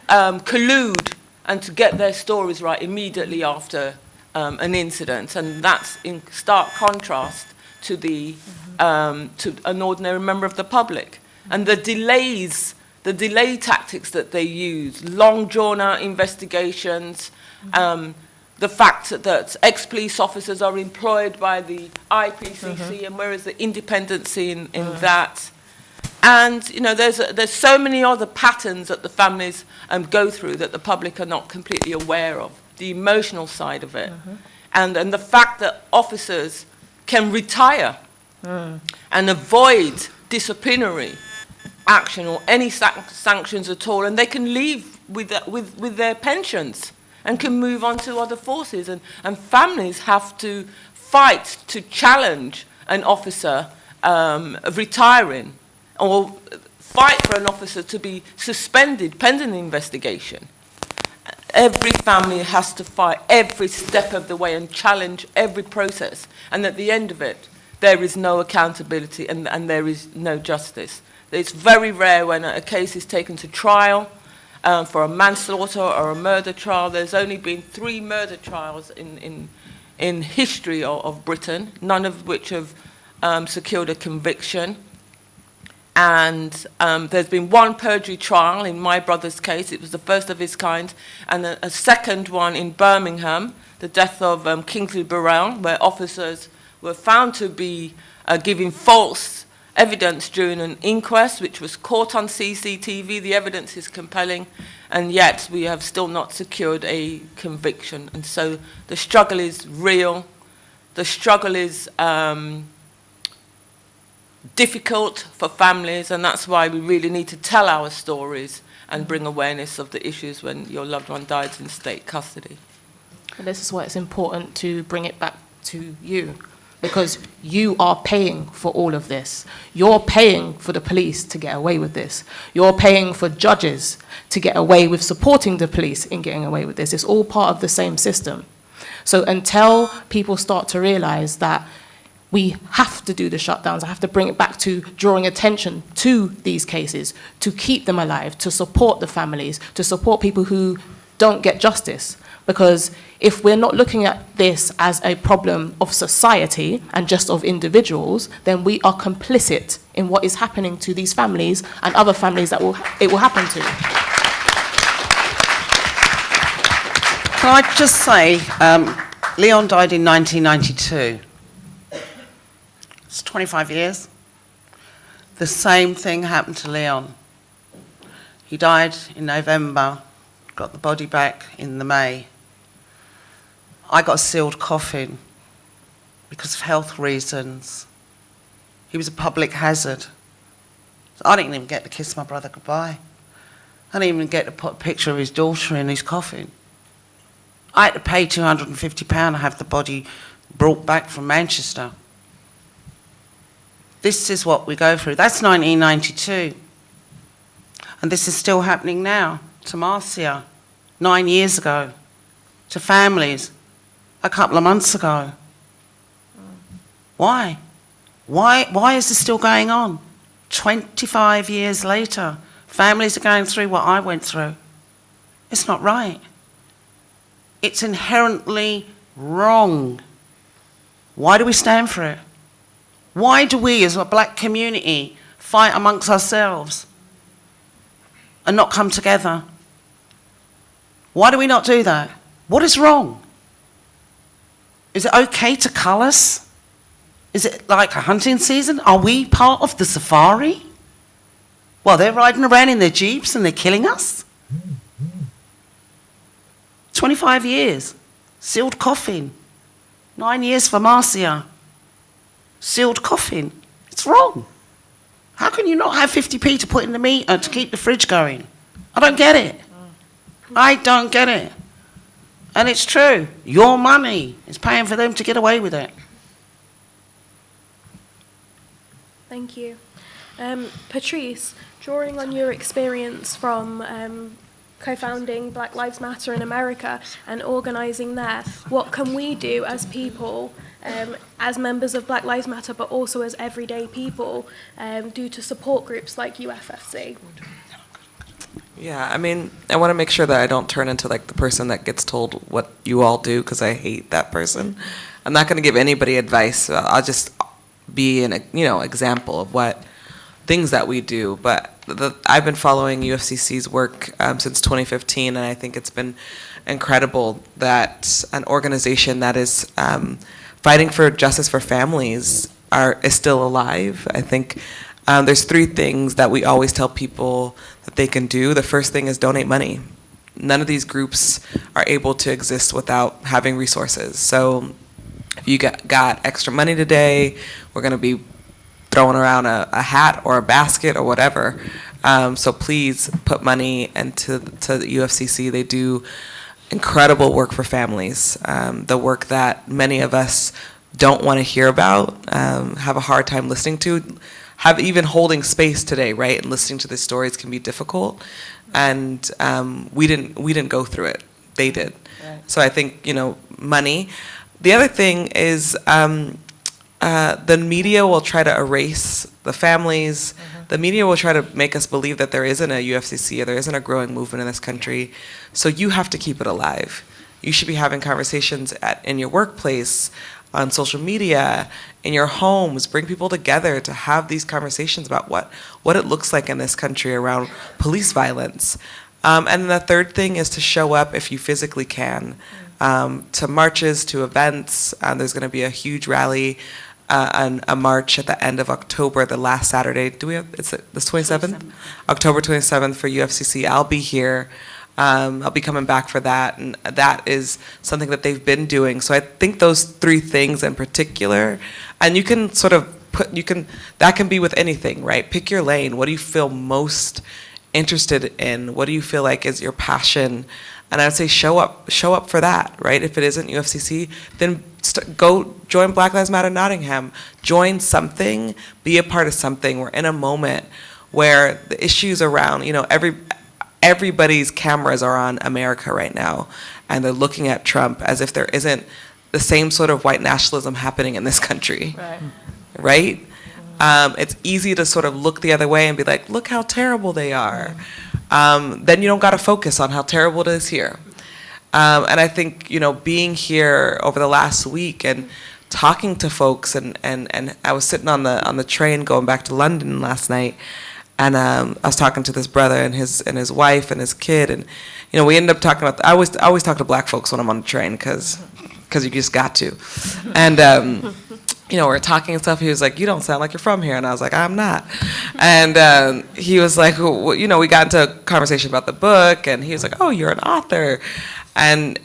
collude and to get their stories right immediately after an incident, and that's in stark contrast to to an ordinary member of the public. And the delay tactics that they use, long drawn-out investigations, the fact that ex-police officers are employed by the IPCC, and where is the independency in that? And there's so many other patterns that the families go through that the public are not completely aware of. The emotional side of it, and the fact that officers can retire and avoid disciplinary action or any sanctions at all, and they can leave with their pensions and can move on to other forces, and families have to fight to challenge an officer retiring, or fight for an officer to be suspended pending the investigation. Every family has to fight every step of the way and challenge every process, and at the end of it there is no accountability and there is no justice. It's very rare when a case is taken to trial for a manslaughter or a murder trial. There's only been 3 murder trials in history of Britain, none of which have secured a conviction. And there's been 1 perjury trial in my brother's case. It was the first of its kind, and a second one in Birmingham, the death of Kingsley Burrell, where officers were found to be giving false evidence during an inquest, which was caught on CCTV. The evidence is compelling, and yet we have still not secured a conviction. And so the struggle is real. The struggle is difficult for families, and that's why we really need to tell our stories and bring awareness of the issues when your loved one dies in state custody. And this is why it's important to bring it back to you, because you are paying for all of this. You're paying for the police to get away with this. You're paying for judges to get away with supporting the police in getting away with this. It's all part of the same system. So until people start to realize that we have to do the shutdowns, I have to bring it back to drawing attention to these cases, to keep them alive, to support the families, to support people who don't get justice. Because if we're not looking at this as a problem of society and just of individuals, then we are complicit in what is happening to these families and other families that it will happen to. Can I just say, Leon died in 1992. It's 25 years. The same thing happened to Leon. He died in November, got the body back in the May. I got a sealed coffin because of health reasons. He was a public hazard. So I didn't even get to kiss my brother goodbye. I didn't even get to put a picture of his daughter in his coffin. I had to pay £250 to have the body brought back from Manchester. This is what we go through. That's 1992. And this is still happening now to Marcia, 9 years ago, to families a couple of months ago. Why? Why is this still going on? 25 years later, families are going through what I went through. It's not right. It's inherently wrong. Why do we stand for it? Why do we, as a black community, fight amongst ourselves and not come together? Why do we not do that? What is wrong? Is it okay to cull us? Is it like a hunting season? Are we part of the safari? Well, they're riding around in their jeeps and they're killing us? 25 years. Sealed coffin. 9 years for Marcia. Sealed coffin. It's wrong. How can you not have 50p to put in the meter to keep the fridge going? I don't get it. I don't get it. And it's true. Your money is paying for them to get away with it. Thank you. Patrisse, drawing on your experience from co-founding Black Lives Matter in America and organising there, what can we do as people, as members of Black Lives Matter, but also as everyday people, do to support groups like UFFC? Yeah, I mean, I want to make sure that I don't turn into like the person that gets told what you all do, because I hate that person. I'm not going to give anybody advice. I'll just be an example of what things that we do. But I've been following UFCC's work since 2015, and I think it's been incredible that an organization that is fighting for justice for families is still alive. I think there's 3 things that we always tell people that they can do. The first thing is donate money. None of these groups are able to exist without having resources. So if you got extra money today, we're going to be throwing around a hat or a basket or whatever. So please put money into the UFCC. They do incredible work for families. The work that many of us don't want to hear about, have a hard time listening to, have even holding space today, right? And listening to these stories can be difficult. And we didn't go through it. They did. Right. So I think, money. The other thing is the media will try to erase the families. Mm-hmm. The media will try to make us believe that there isn't a UFCC or there isn't a growing movement in this country. So you have to keep it alive. You should be having conversations in your workplace, on social media, in your homes. Bring people together to have these conversations about what it looks like in this country around police violence. And then the third thing is to show up if you physically can, to marches, to events. There's going to be a huge rally and a march at the end of October, the last Saturday. It's the 27th? October 27th for UFCC. I'll be here. I'll be coming back for that, and that is something that they've been doing. So I think those 3 things in particular, and you can sort of that can be with anything, right? Pick your lane. What do you feel most interested in? What do you feel like is your passion? And I would say show up for that, right? If it isn't UFCC, then go join Black Lives Matter Nottingham. Join something, be a part of something. We're in a moment where the issues around, everybody's cameras are on America right now, and they're looking at Trump as if there isn't the same sort of white nationalism happening in this country, right? It's easy to sort of look the other way and be like, look how terrible they are. Then you don't got to focus on how terrible it is here. And I think, being here over the last week and talking to folks, and I was sitting on the train going back to London last night, and I was talking to this brother and his wife and his kid, and we ended up talking about. I always talk to black folks when I'm on the train because you just got to, and we're talking and stuff. He was like, "You don't sound like you're from here," and I was like, "I'm not," and he was like, well, we got into a conversation about the book, and he was like, "Oh, you're an author," and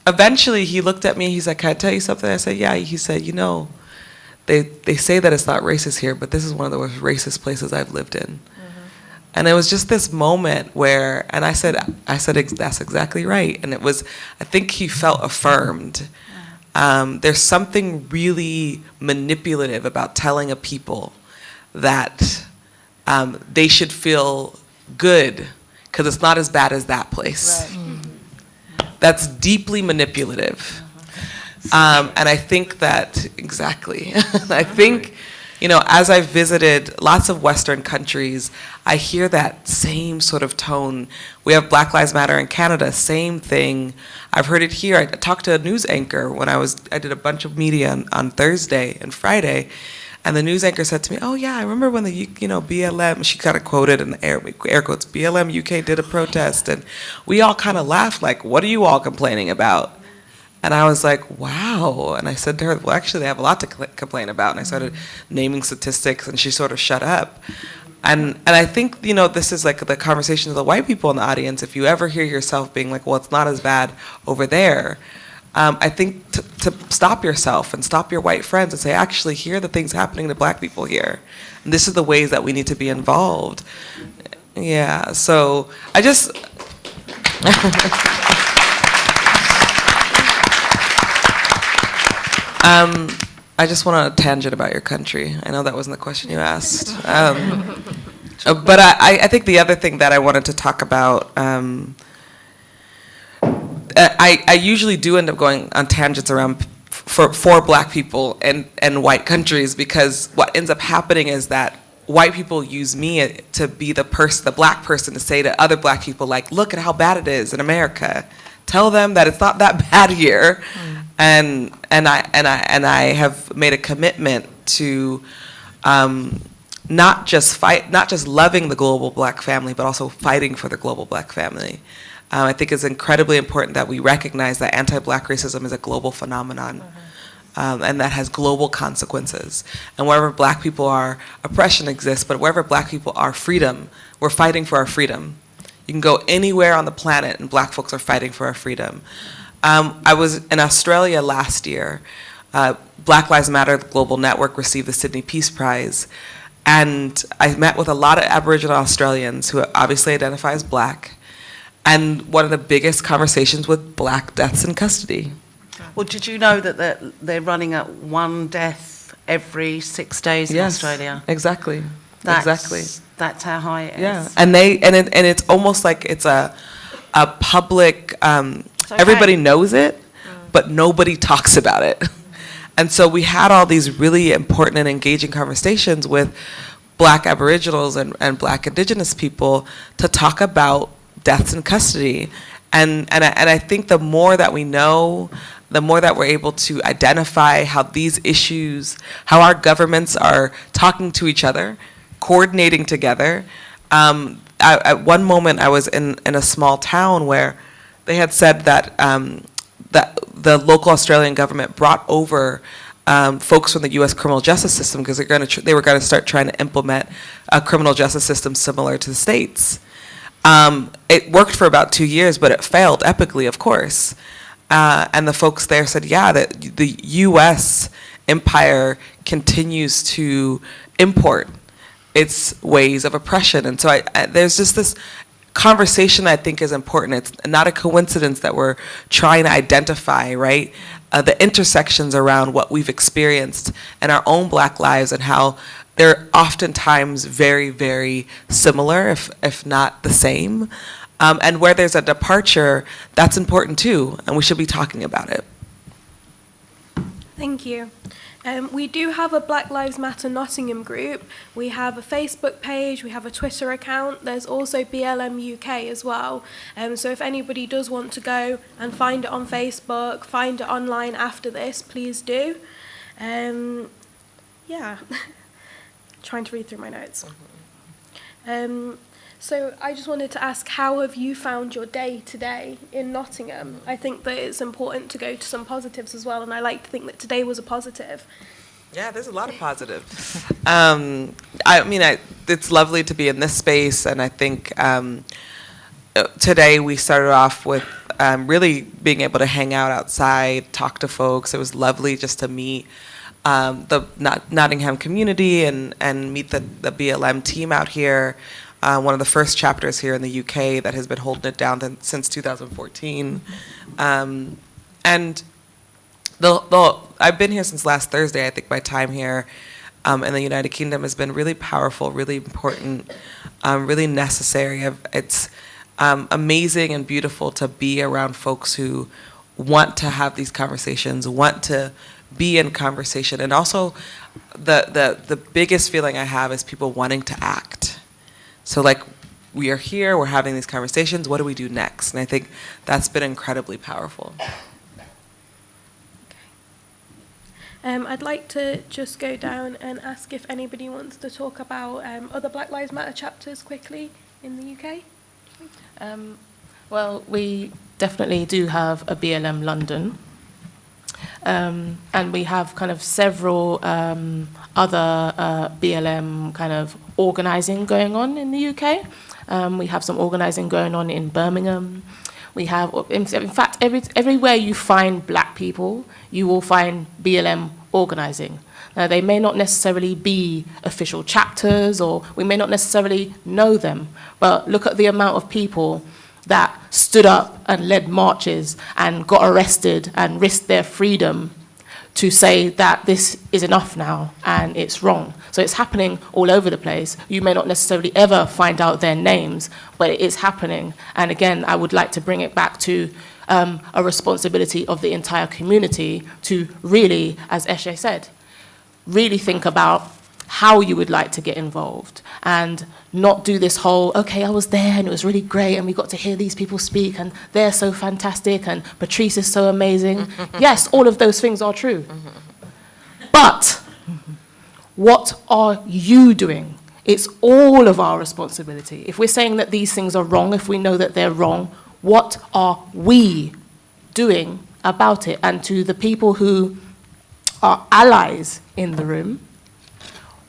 eventually he looked at me. He's like, "Can I tell you something?" I said, "Yeah." He said, They say that it's not racist here, but this is one of the most racist places I've lived in. Mm-hmm. And it was just this moment where, and I said, that's exactly right. And I think he felt affirmed. There's something really manipulative about telling a people that they should feel good because it's not as bad as that place. Right. Mm-hmm. That's deeply manipulative. And I think that, exactly, I think, as I've visited lots of Western countries, I hear that same sort of tone. We have Black Lives Matter in Canada, same thing. I've heard it here. I talked to a news anchor when I did a bunch of media on Thursday and Friday, and the news anchor said to me, "Oh yeah, I remember when the BLM," she kind of quoted in the air quotes, "BLM UK did a protest," and we all kind of laughed like, "What are you all complaining about?" And I was like, wow. And I said to her, well, actually, they have a lot to complain about. And I started naming statistics, and she sort of shut up. And I think, this is like the conversation of the white people in the audience. If you ever hear yourself being like, well, it's not as bad over there, I think to stop yourself and stop your white friends and say, actually, here are the things happening to black people here. And this is the ways that we need to be involved. Yeah, so I just... I just went on a tangent about your country. I know that wasn't the question you asked. But I think the other thing that I wanted to talk about, I usually do end up going on tangents around for Black people and white countries, because what ends up happening is that white people use me to be the Black person to say to other Black people, like, look at how bad it is in America. Tell them that it's not that bad here. And I have made a commitment to not just loving the global Black family, but also fighting for the global Black family. I think it's incredibly important that we recognize that anti-Black racism is a global phenomenon, and that has global consequences. And wherever Black people are, oppression exists, but wherever Black people are, freedom. We're fighting for our freedom. You can go anywhere on the planet and Black folks are fighting for our freedom. I was in Australia last year. Black Lives Matter Global Network received the Sydney Peace Prize. And I met with a lot of Aboriginal Australians who obviously identify as Black. And one of the biggest conversations with Black deaths in custody. Well, did you know that they're running at one death every 6 days in Australia? Exactly. That's how high it is. Yeah, and it's almost like it's a public. Everybody knows it, but nobody talks about it. And so we had all these really important and engaging conversations with Black Aboriginals and Black Indigenous people to talk about deaths in custody. And I think the more that we know, the more that we're able to identify how these issues, how our governments are talking to each other, coordinating together. At one moment, I was in a small town where they had said that that the local Australian government brought over folks from the U.S. criminal justice system because they were going to start trying to implement a criminal justice system similar to the States. It worked for about 2 years, but it failed epically, of course. And the folks there said, yeah, that the U.S. empire continues to import its ways of oppression. And so there's just this conversation I think is important. It's not a coincidence that we're trying to identify, right, the intersections around what we've experienced in our own Black lives and how they're oftentimes very, very similar, if not the same. And where there's a departure, that's important too, and we should be talking about it. Thank you. We do have a Black Lives Matter Nottingham group. We have a Facebook page, we have a Twitter account. There's also BLM UK as well. So if anybody does want to go and find it on Facebook, find it online after this, please do. Yeah, trying to read through my notes. So I just wanted to ask, how have you found your day today in Nottingham? I think that it's important to go to some positives as well, and I like to think that today was a positive. Yeah, there's a lot of positive. I mean, it's lovely to be in this space, and I think today we started off with really being able to hang out outside, talk to folks. It was lovely just to meet the Nottingham community and meet the BLM team out here. One of the first chapters here in the UK that has been holding it down since 2014. And I've been here since last Thursday. I think my time here in the United Kingdom has been really powerful, really important, really necessary. It's amazing and beautiful to be around folks who want to have these conversations, want to be in conversation. And also the biggest feeling I have is people wanting to act. So like, we are here, we're having these conversations, what do we do next? And I think that's been incredibly powerful. I'd like to just go down and ask if anybody wants to talk about other Black Lives Matter chapters quickly in the UK. Well, we definitely do have a BLM London. And we have kind of several other BLM kind of organising going on in the UK. We have some organising going on in Birmingham. We have, in fact, everywhere you find Black people, you will find BLM organising. Now, they may not necessarily be official chapters, or we may not necessarily know them, but look at the amount of people that stood up and led marches and got arrested and risked their freedom to say that this is enough now and it's wrong. So it's happening all over the place. You may not necessarily ever find out their names, but it is happening. And again, I would like to bring it back to a responsibility of the entire community to really, as Eshe said, really think about how you would like to get involved and not do this whole, okay, I was there and it was really great and we got to hear these people speak and they're so fantastic and Patrisse is so amazing. Yes, all of those things are true. But what are you doing? It's all of our responsibility. If we're saying that these things are wrong, if we know that they're wrong, what are we doing about it? And to the people who are allies in the room,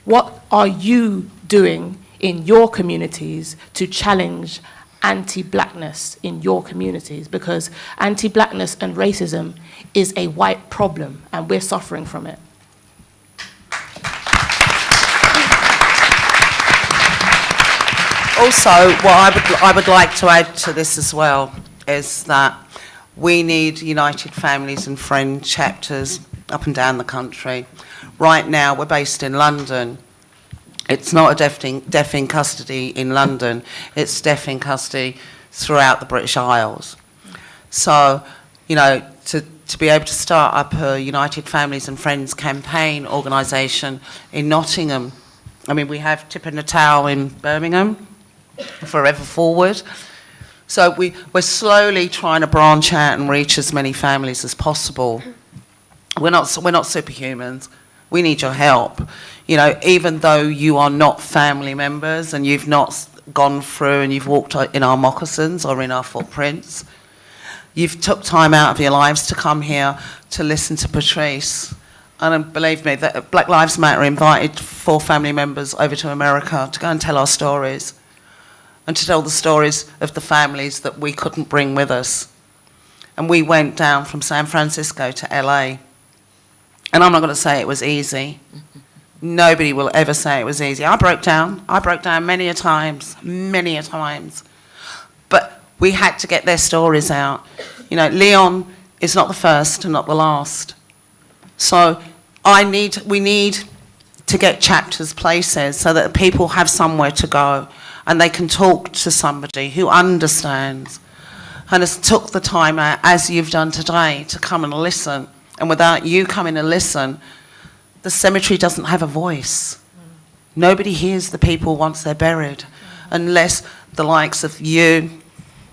what are you doing in your communities to challenge anti-blackness in your communities? Because anti-blackness and racism is a white problem, and we're suffering from it. Also, what I would like to add to this as well is that we need United Families and Friend chapters up and down the country. Right now, we're based in London. It's not a deaf in custody in London. It's deaf in custody throughout the British Isles. So, to be able to start up a United Families and Friends campaign organisation in Nottingham. I mean, we have Tip and the Towel in Birmingham, Forever Forward. So we're slowly trying to branch out and reach as many families as possible. We're not superhumans. We need your help. Even though you are not family members and you've not gone through and you've walked in our moccasins or in our footprints, you've took time out of your lives to come here to listen to Patrisse. And believe me, that Black Lives Matter invited 4 family members over to America to go and tell our stories and to tell the stories of the families that we couldn't bring with us. And we went down from San Francisco to LA. And I'm not going to say it was easy. Nobody will ever say it was easy. I broke down many a times. But we had to get their stories out. Leon is not the first and not the last. So we need to get chapters places so that people have somewhere to go and they can talk to somebody who understands and has took the time out, as you've done today, to come and listen. And without you coming and listen, the cemetery doesn't have a voice. Nobody hears the people once they're buried, unless the likes of you,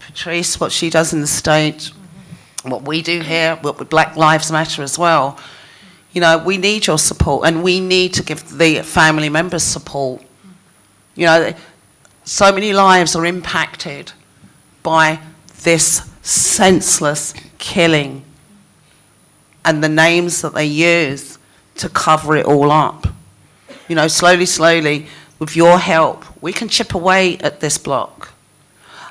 Patrisse, what she does in the States, what we do here, what with Black Lives Matter as well. We need your support, and we need to give the family members support. So many lives are impacted by this senseless killing and the names that they use to cover it all up. Slowly, with your help, we can chip away at this block.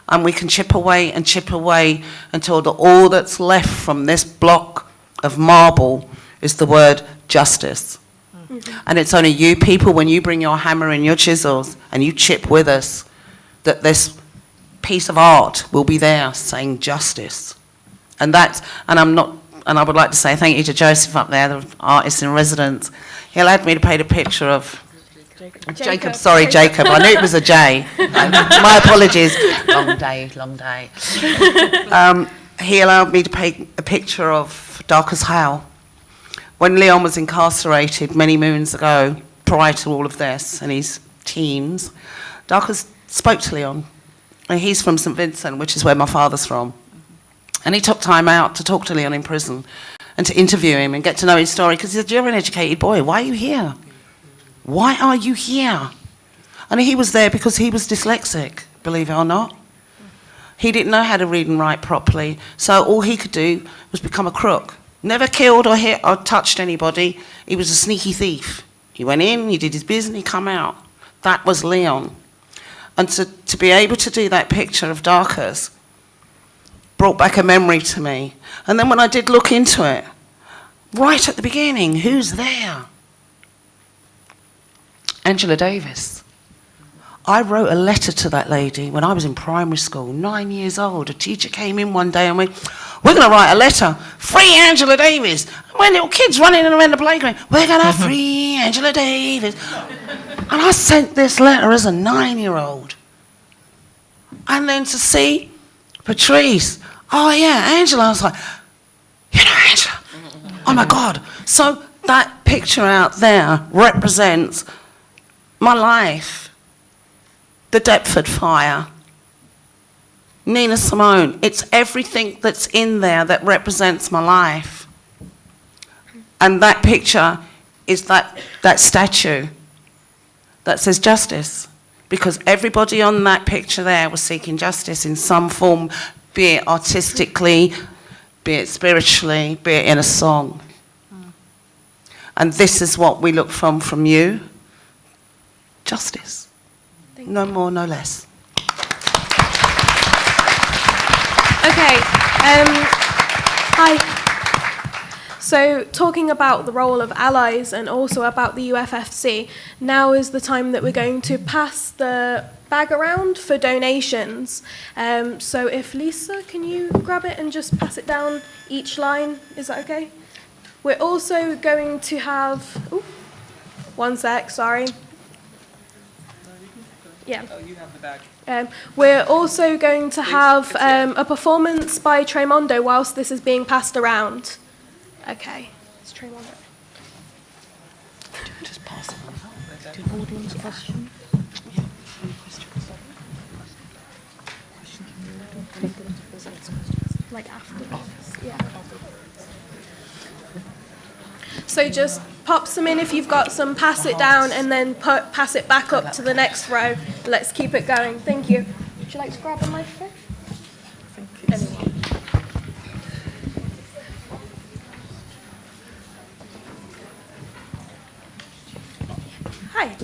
And we can chip away until all that's left from this block of marble is the word justice. Mm-hmm. And it's only you people, when you bring your hammer and your chisels and you chip with us, that this piece of art will be there saying justice. And I would like to say thank you to Joseph up there, the artist in residence. He allowed me to paint a picture of Jacob. Sorry, Jacob. I knew it was a J. My apologies. Long day. He allowed me to paint a picture of Dark as Hell. When Leon was incarcerated many moons ago, prior to all of this, in his teens, Darkers spoke to Leon. And he's from St Vincent, which is where my father's from. And he took time out to talk to Leon in prison and to interview him and get to know his story, because he said, "You're an educated boy. Why are you here? Why are you here?" And he was there because he was dyslexic, believe it or not. He didn't know how to read and write properly, so all he could do was become a crook. Never killed or hit or touched anybody. He was a sneaky thief. He went in, he did his business, he come out. That was Leon. And to be able to do that picture of Darkers brought back a memory to me. And then when I did look into it, right at the beginning, who's there? Angela Davis. I wrote a letter to that lady when I was in primary school, 9 years old. A teacher came in one day and went, we're going to write a letter, free Angela Davis. And when little kids running around the playground, we're going to free Angela Davis. And I sent this letter as a 9-year-old. And then to see Patrisse, oh yeah, Angela, I was like, you know Angela? Oh my God. So that picture out there represents my life. The Deptford fire. Nina Simone, it's everything that's in there that represents my life. And that picture is that statue that says justice. Because everybody on that picture there was seeking justice in some form, be it artistically, be it spiritually, be it in a song. And this is what we look from you. Justice. No more, no less. Okay, hi. So talking about the role of allies and also about the UFFC, now is the time that we're going to pass the bag around for donations. So if Lisa, can you grab it and just pass it down each line? Is that okay? We're also going to have, ooh, one sec, sorry. Yeah. Oh, you have the bag. We're also going to have a performance by Tremondo whilst this is being passed around. Okay, it's Tremondo. Just pass it on. Did audience question? Like after this, yeah. So just pop some in if you've got some, pass it down, and then pass it back up to the next row. Let's keep it going. Thank you. Would you like to grab a microphone? Anyone? Hi,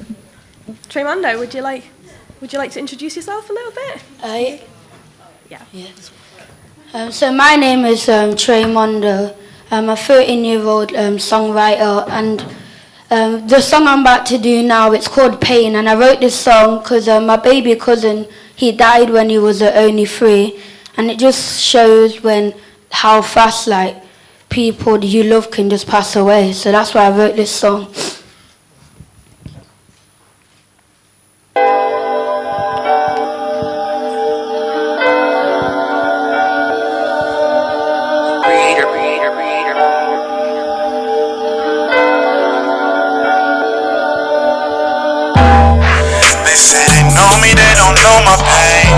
Tremondo. Would you like to introduce yourself a little bit? Yeah. Yes. So my name is Tremondo. I'm a 13-year-old songwriter, and the song I'm about to do now, it's called Pain, and I wrote this song because my baby cousin, he died when he was only 3, and it just shows how fast like people you love can just pass away. So that's why I wrote this song. Know my pain,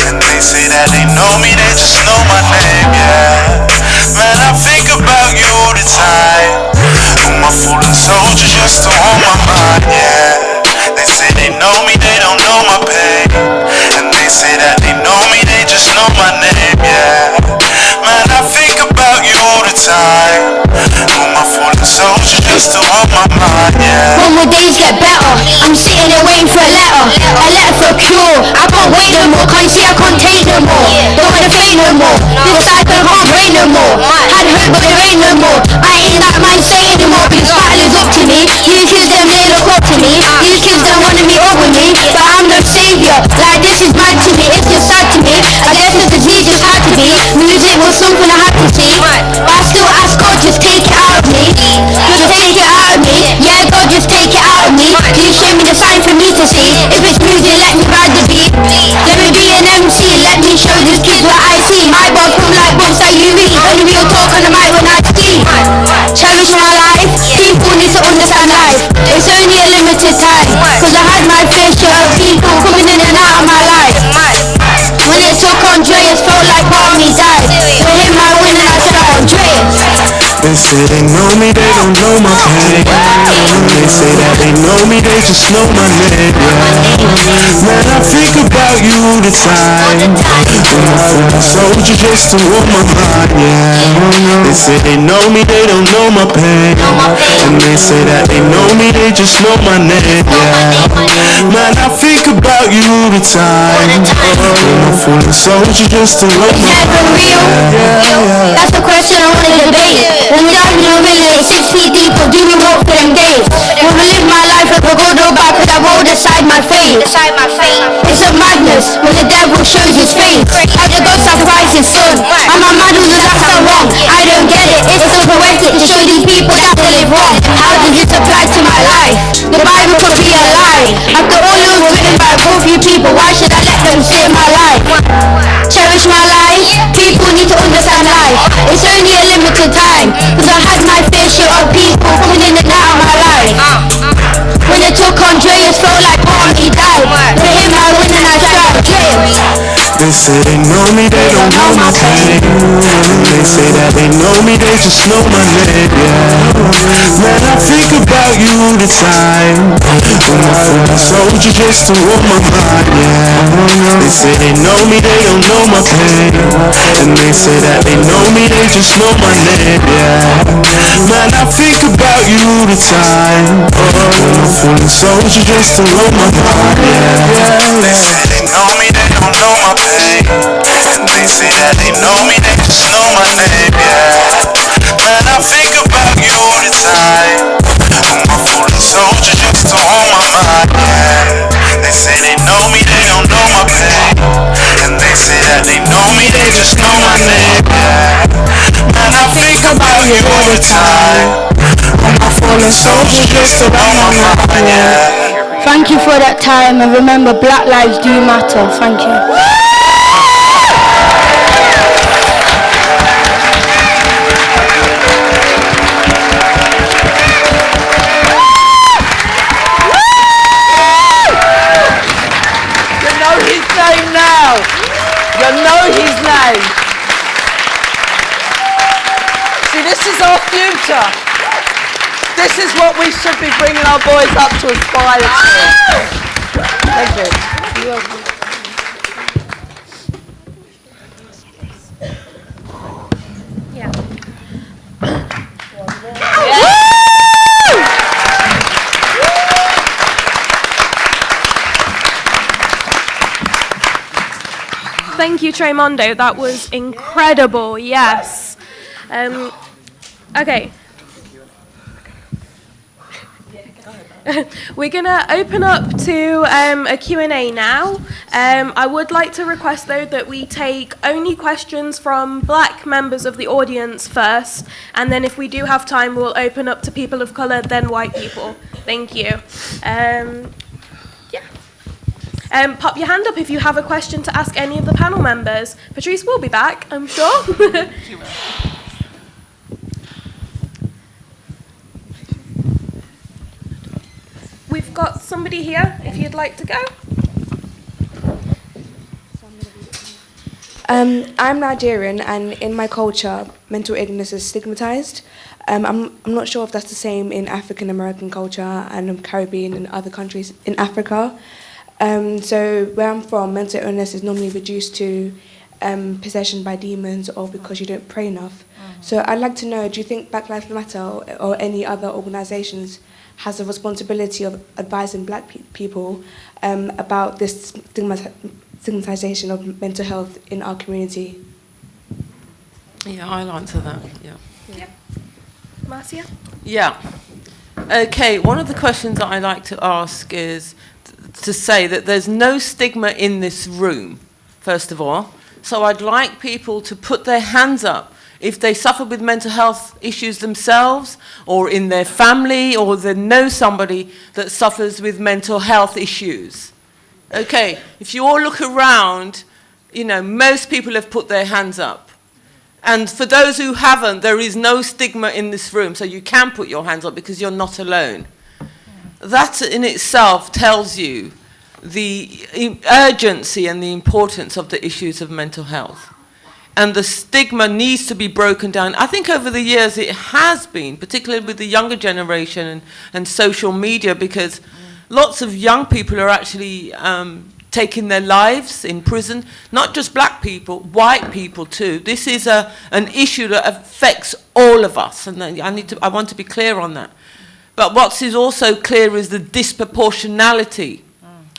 and they say that they know me, they just know my name, yeah. Man, I think about you all the time. I'm a fallen soldier just to hold my mind, yeah. They say they know me, they don't know my pain, and they say that they know me, they just know my name, yeah. Man, I think about you all the time. I'm a fallen soldier just to hold my mind, yeah. When will days get better? I'm sitting there waiting for a letter for a cure. I can't wait no more, can't see I can't take no more. Don't wanna fake no more, this cycle can't break no more. Had hope but there ain't no more. I ain't that man saying anymore, because battle is up to me. These kids them they look up to me. These kids don't wanna meet up with me, but I'm no saviour. Like this is mad to me, it's just sad to me. I guess the disease just had to be. Music was something I had to see, but I still ask God, just take it out of me. Just take it out of me. Yeah, God, just take it out of me. Please show me the sign for me to see. If it's music, let me ride the beat. Let me be an MC, let me show these kids what I see. My bars come like books that you read. Only real talk on the mic when I speak. Cherish my life, people need to understand life. It's only a limited time, cause I had my fair share of people coming in and out of my life. When it took Andreas, felt like part of me died. With him I win and I said Andreas. They say they know me, they don't know my pain. They say that they know me, they just know my name, yeah. Man, I think about you all the time. I'm a soldier just to warm my mind, yeah. They say they know me, they don't know my pain. And they say that they know me, they just know my name, yeah. Man, I think about you all the time. I'm a fallen soldier just to warm my mind, yeah. That's the question I want to debate. When we dive in a village, 6 feet deep, or do we walk for them days? When we live my life like a good or bad, cause I rolled aside my fate. It's a madness when the devil shows his face. How the God sacrifice his son. I'm a man who just has to They say they know me, they don't know my pain. They say that they know me, they just know my name, yeah. Man, I think about you all the time. When I feel a soldier just to warm my mind, yeah. They say they know me, they don't know my pain. And they say that they know me, they just know my name, yeah. Man, I think about you all the time. When I feel a soldier just to warm my mind, yeah. They say they know me, they don't know my pain. And they say that they know me, they just know my name, yeah. Man, I think about you all the time. I'm a fallen soldier just to hold my mind, yeah. They say they know me, they don't know my pain. And they say that they know me, they just know my name, yeah. Man, I think about you all the time. I'm a fallen soldier just to hold my mind, yeah. Thank you for that time, and remember, Black Lives do matter. Thank you. You know his name now. You know his name. See, this is our future. This is what we should be bringing our boys up to aspire to. Thank you. You're welcome. Thank you, Tremondo. That was incredible. Yes. Okay. We're going to open up to a Q&A now. I would like to request, though, that we take only questions from black members of the audience first, and then if we do have time, we'll open up to people of colour, then white people. Thank you. Pop your hand up if you have a question to ask any of the panel members. Patrisse will be back, I'm sure. We've got somebody here, if you'd like to go. I'm Nigerian, and in my culture, mental illness is stigmatized. I'm not sure if that's the same in African American culture and Caribbean and other countries in Africa. So where I'm from, mental illness is normally reduced to possession by demons or because you don't pray enough. So I'd like to know, do you think Black Lives Matter or any other organisations has a responsibility of advising black people about this stigmatisation of mental health in our community? Yeah, I'll answer that, yeah. Yep. Marcia? Yeah. Okay, one of the questions that I like to ask is to say that there's no stigma in this room, first of all. So I'd like people to put their hands up if they suffer with mental health issues themselves or in their family or they know somebody that suffers with mental health issues. Okay, if you all look around, you know, most people have put their hands up. And for those who haven't, there is no stigma in this room, so you can put your hands up because you're not alone. That in itself tells you the urgency and the importance of the issues of mental health. And the stigma needs to be broken down. I think over the years it has been, particularly with the younger generation and social media, because lots of young people are actually taking their lives in prison, not just black people, white people too. This is an issue that affects all of us, and I want to be clear on that. But what is also clear is the disproportionality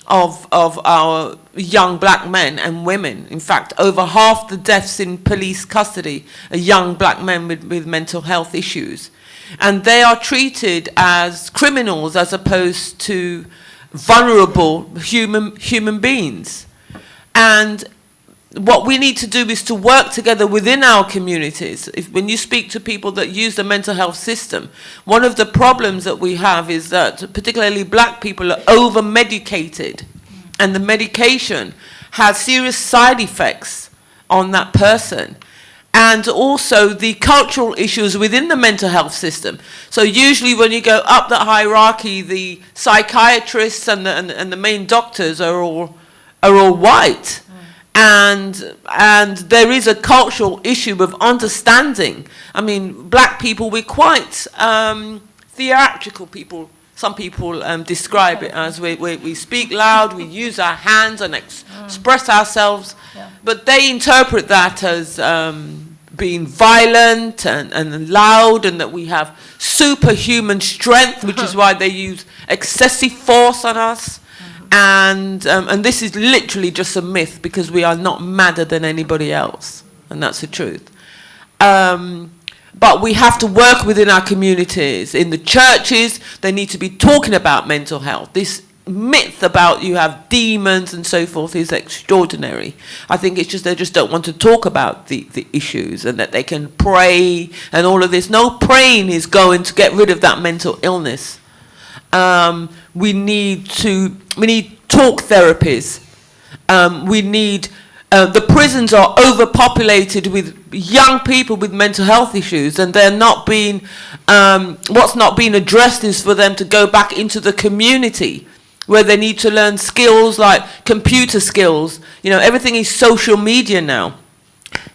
of our young black men and women. In fact, over half the deaths in police custody are young black men with mental health issues. And they are treated as criminals as opposed to vulnerable human beings. And what we need to do is to work together within our communities. When you speak to people that use the mental health system, one of the problems that we have is that particularly black people are over-medicated, and the medication has serious side effects on that person. And also the cultural issues within the mental health system. So usually when you go up the hierarchy, the psychiatrists and the main doctors are all white. And there is a cultural issue of understanding. I mean, black people, we're quite theatrical people. Some people describe it as we speak loud, we use our hands and express ourselves, but they interpret that as being violent and loud, and that we have superhuman strength, which is why they use excessive force on us. And this is literally just a myth, because we are not madder than anybody else, and that's the truth. But we have to work within our communities. In the churches, they need to be talking about mental health. This myth about you have demons and so forth is extraordinary. I think it's just they just don't want to talk about the issues, and that they can pray and all of this. No praying is going to get rid of that mental illness. We need talk therapies. We need the prisons are overpopulated with young people with mental health issues, and they're not being what's not being addressed is for them to go back into the community, where they need to learn skills like computer skills. You know, everything is social media now.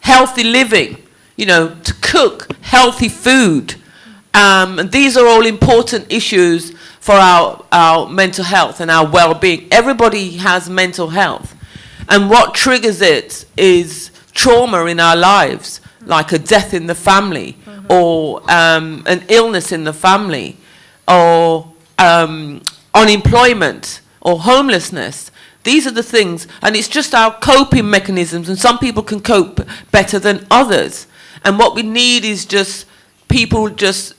Healthy living, you know, to cook healthy food. And these are all important issues for our mental health and our well-being. Everybody has mental health. And what triggers it is trauma in our lives, like a death in the family, or an illness in the family, or unemployment, or homelessness. These are the things, and it's just our coping mechanisms, and some people can cope better than others. And what we need is just people just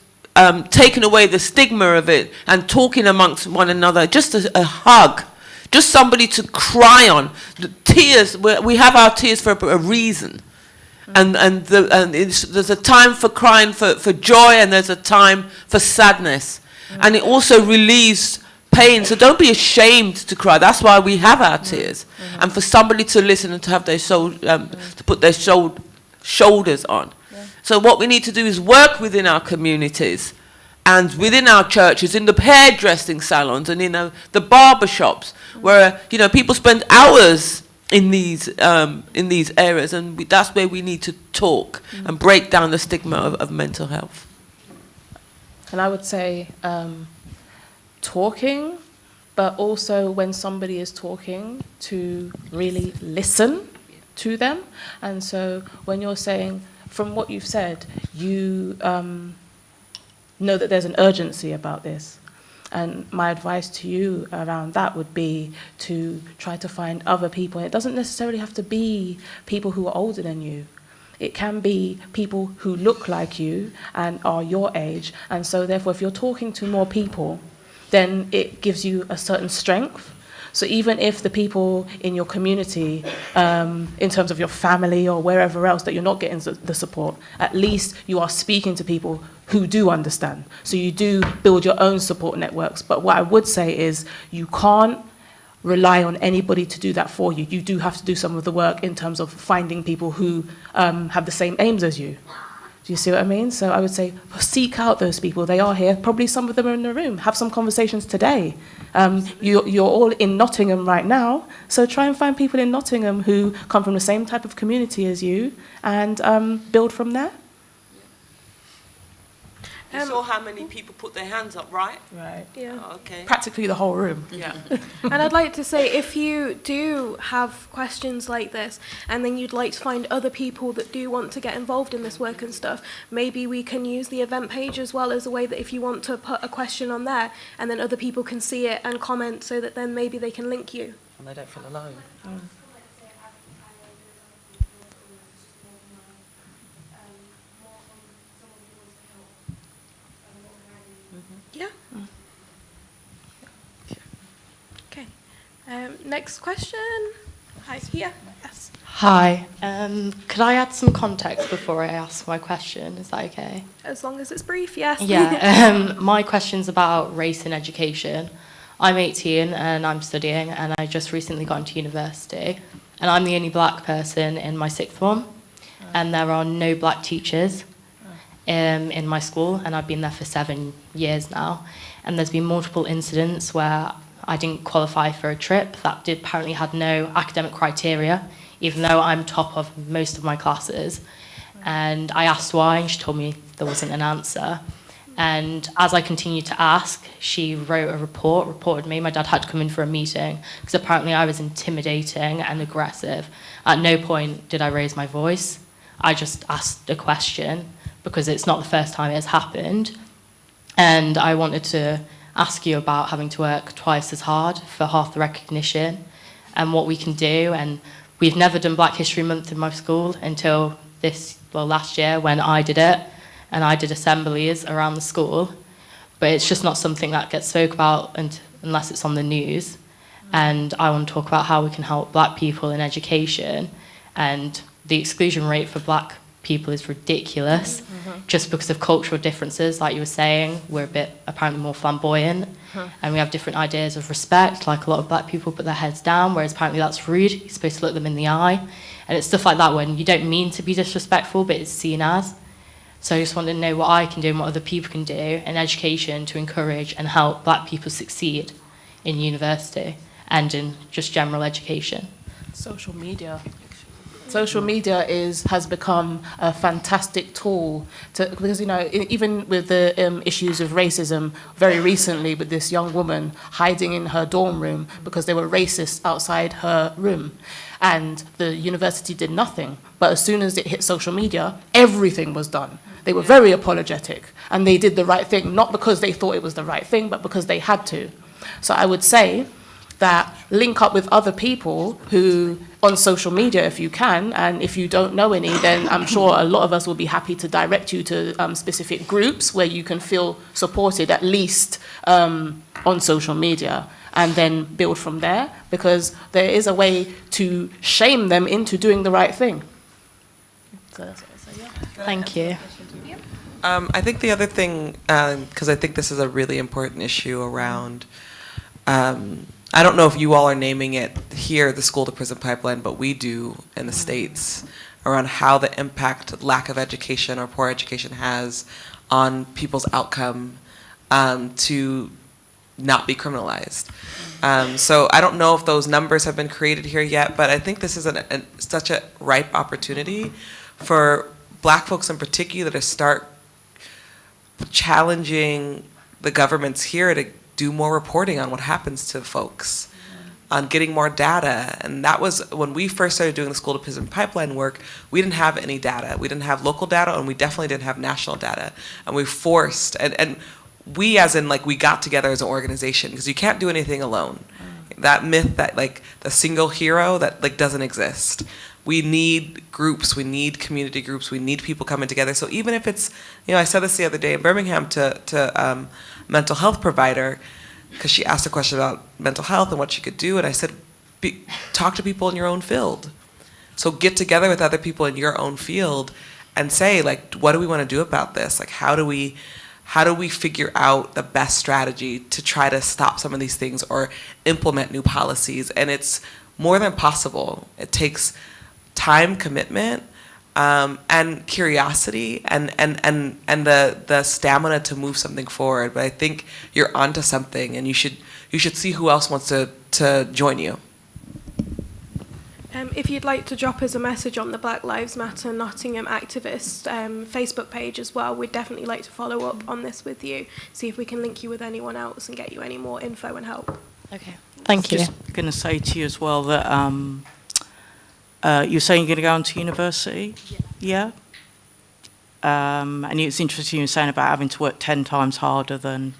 taking away the stigma of it and talking amongst one another, just a hug. Just somebody to cry on. The tears, we have our tears for a reason. And there's a time for crying for joy, and there's a time for sadness. And it also relieves pain. So don't be ashamed to cry. That's why we have our tears. And for somebody to listen and to have their to put their shoulders on. So what we need to do is work within our communities, and within our churches, in the hairdressing salons, and in the barber shops, where people spend hours in these areas, and that's where we need to talk and break down the stigma of mental health. And I would say talking, but also when somebody is talking, to really listen to them. And so when you're saying, from what you've said, you know that there's an urgency about this. And my advice to you around that would be to try to find other people. And it doesn't necessarily have to be people who are older than you. It can be people who look like you and are your age. And so therefore, if you're talking to more people, then it gives you a certain strength. So even if the people in your community, in terms of your family or wherever else, that you're not getting the support, at least you are speaking to people who do understand. So you do build your own support networks. But what I would say is you can't rely on anybody to do that for you. You do have to do some of the work in terms of finding people who have the same aims as you. Do you see what I mean? So I would say seek out those people. They are here. Probably some of them are in the room. Have some conversations today. You're all in Nottingham right now, so try and find people in Nottingham who come from the same type of community as you, and build from there. You saw how many people put their hands up, right? Right. Yeah. Oh, okay. Practically the whole room. Yeah. And I'd like to say, if you do have questions like this, and then you'd like to find other people that do want to get involved in this work and stuff, maybe we can use the event page as well as a way that if you want to put a question on there, and then other people can see it and comment, so that then maybe they can link you. And they don't feel alone. Yeah. Okay. Next question. Hi. Yeah. Yes. Hi. Could I add some context before I ask my question? Is that okay? As long as it's brief, yes. Yeah. My question's about race in education. I'm 18 and I'm studying, and I just recently got into university. And I'm the only black person in my sixth form. And there are no black teachers in my school, and I've been there for 7 years now. And there's been multiple incidents where I didn't qualify for a trip that apparently had no academic criteria, even though I'm top of most of my classes. And I asked why, and she told me there wasn't an answer. And as I continued to ask, she wrote a reported me. My dad had to come in for a meeting because apparently I was intimidating and aggressive. At no point did I raise my voice. I just asked a question because it's not the first time it has happened. And I wanted to ask you about having to work twice as hard for half the recognition and what we can do. And we've never done Black History Month in my school until last year when I did it. And I did assemblies around the school, but it's just not something that gets spoke about unless it's on the news. And I want to talk about how we can help Black people in education, and the exclusion rate for Black people is ridiculous, just because of cultural differences. Like you were saying, we're a bit apparently more flamboyant, and we have different ideas of respect. Like a lot of Black people put their heads down, whereas apparently that's rude. You're supposed to look them in the eye, and it's stuff like that when you don't mean to be disrespectful, but it's seen as. So I just wanted to know what I can do and what other people can do in education to encourage and help Black people succeed in university and in just general education. Social media. Social media has become a fantastic tool because, you know, even with the issues of racism, very recently with this young woman hiding in her dorm room because there were racists outside her room. And the university did nothing. But as soon as it hit social media, everything was done. They were very apologetic, and they did the right thing, not because they thought it was the right thing, but because they had to. So I would say that link up with other people who, on social media if you can, and if you don't know any, then I'm sure a lot of us will be happy to direct you to specific groups where you can feel supported, at least on social media, and then build from there, because there is a way to shame them into doing the right thing. So that's what I say, yeah. Thank you. I think the other thing, because I think this is a really important issue around, I don't know if you all are naming it here, the school to prison pipeline, but we do in the States, around how the impact lack of education or poor education has on people's outcome to not be criminalized. So I don't know if those numbers have been created here yet, but I think this is such a ripe opportunity for Black folks in particular to start challenging the governments here to do more reporting on what happens to folks, on getting more data. And that was when we first started doing the school to prison pipeline work, we didn't have any data. We didn't have local data, and we definitely didn't have national data. And we forced, and we as in like we got together as an organization, because you can't do anything alone. That myth that like the single hero, that like doesn't exist. We need groups, we need community groups, we need people coming together. So even if it's, you know, I said this the other day in Birmingham to mental health provider, because she asked a question about mental health and what she could do, and I said, talk to people in your own field. So get together with other people in your own field and say, like, what do we want to do about this? Like, how do we figure out the best strategy to try to stop some of these things or implement new policies? And it's more than possible. It takes time, commitment, and curiosity, and the stamina to move something forward. But I think you're onto something, and you should see who else wants to join you. If you'd like to drop us a message on the Black Lives Matter Nottingham activist Facebook page as well, we'd definitely like to follow up on this with you, see if we can link you with anyone else and get you any more info and help. Okay, thank you. Just going to say to you as well that you're saying you're going to go on to university? Yeah. And it's interesting you were saying about having to work 10 times harder than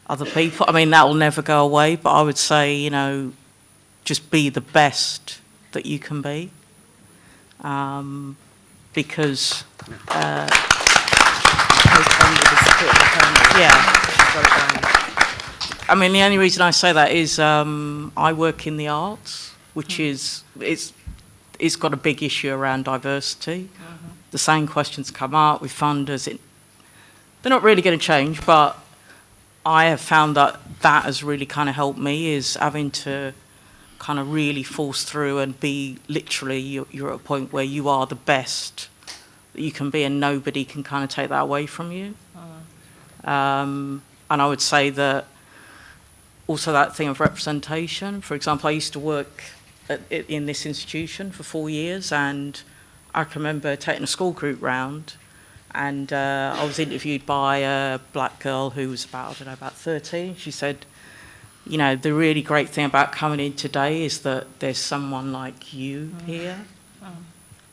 other people. I mean, that will never go away, but I would say, you know, just be the best that you can be. Because... yeah. I mean, the only reason I say that is I work in the arts, which is... It's got a big issue around diversity. The same questions come up with funders. They're not really going to change, but I have found that has really kind of helped me, is having to kind of really force through and be literally, you're at a point where you are the best that you can be, and nobody can kind of take that away from you. And I would say that also that thing of representation. For example, I used to work in this institution for 4 years, and I can remember taking a school group round, and I was interviewed by a black girl who was about 13. She said, you know, the really great thing about coming in today is that there's someone like you here.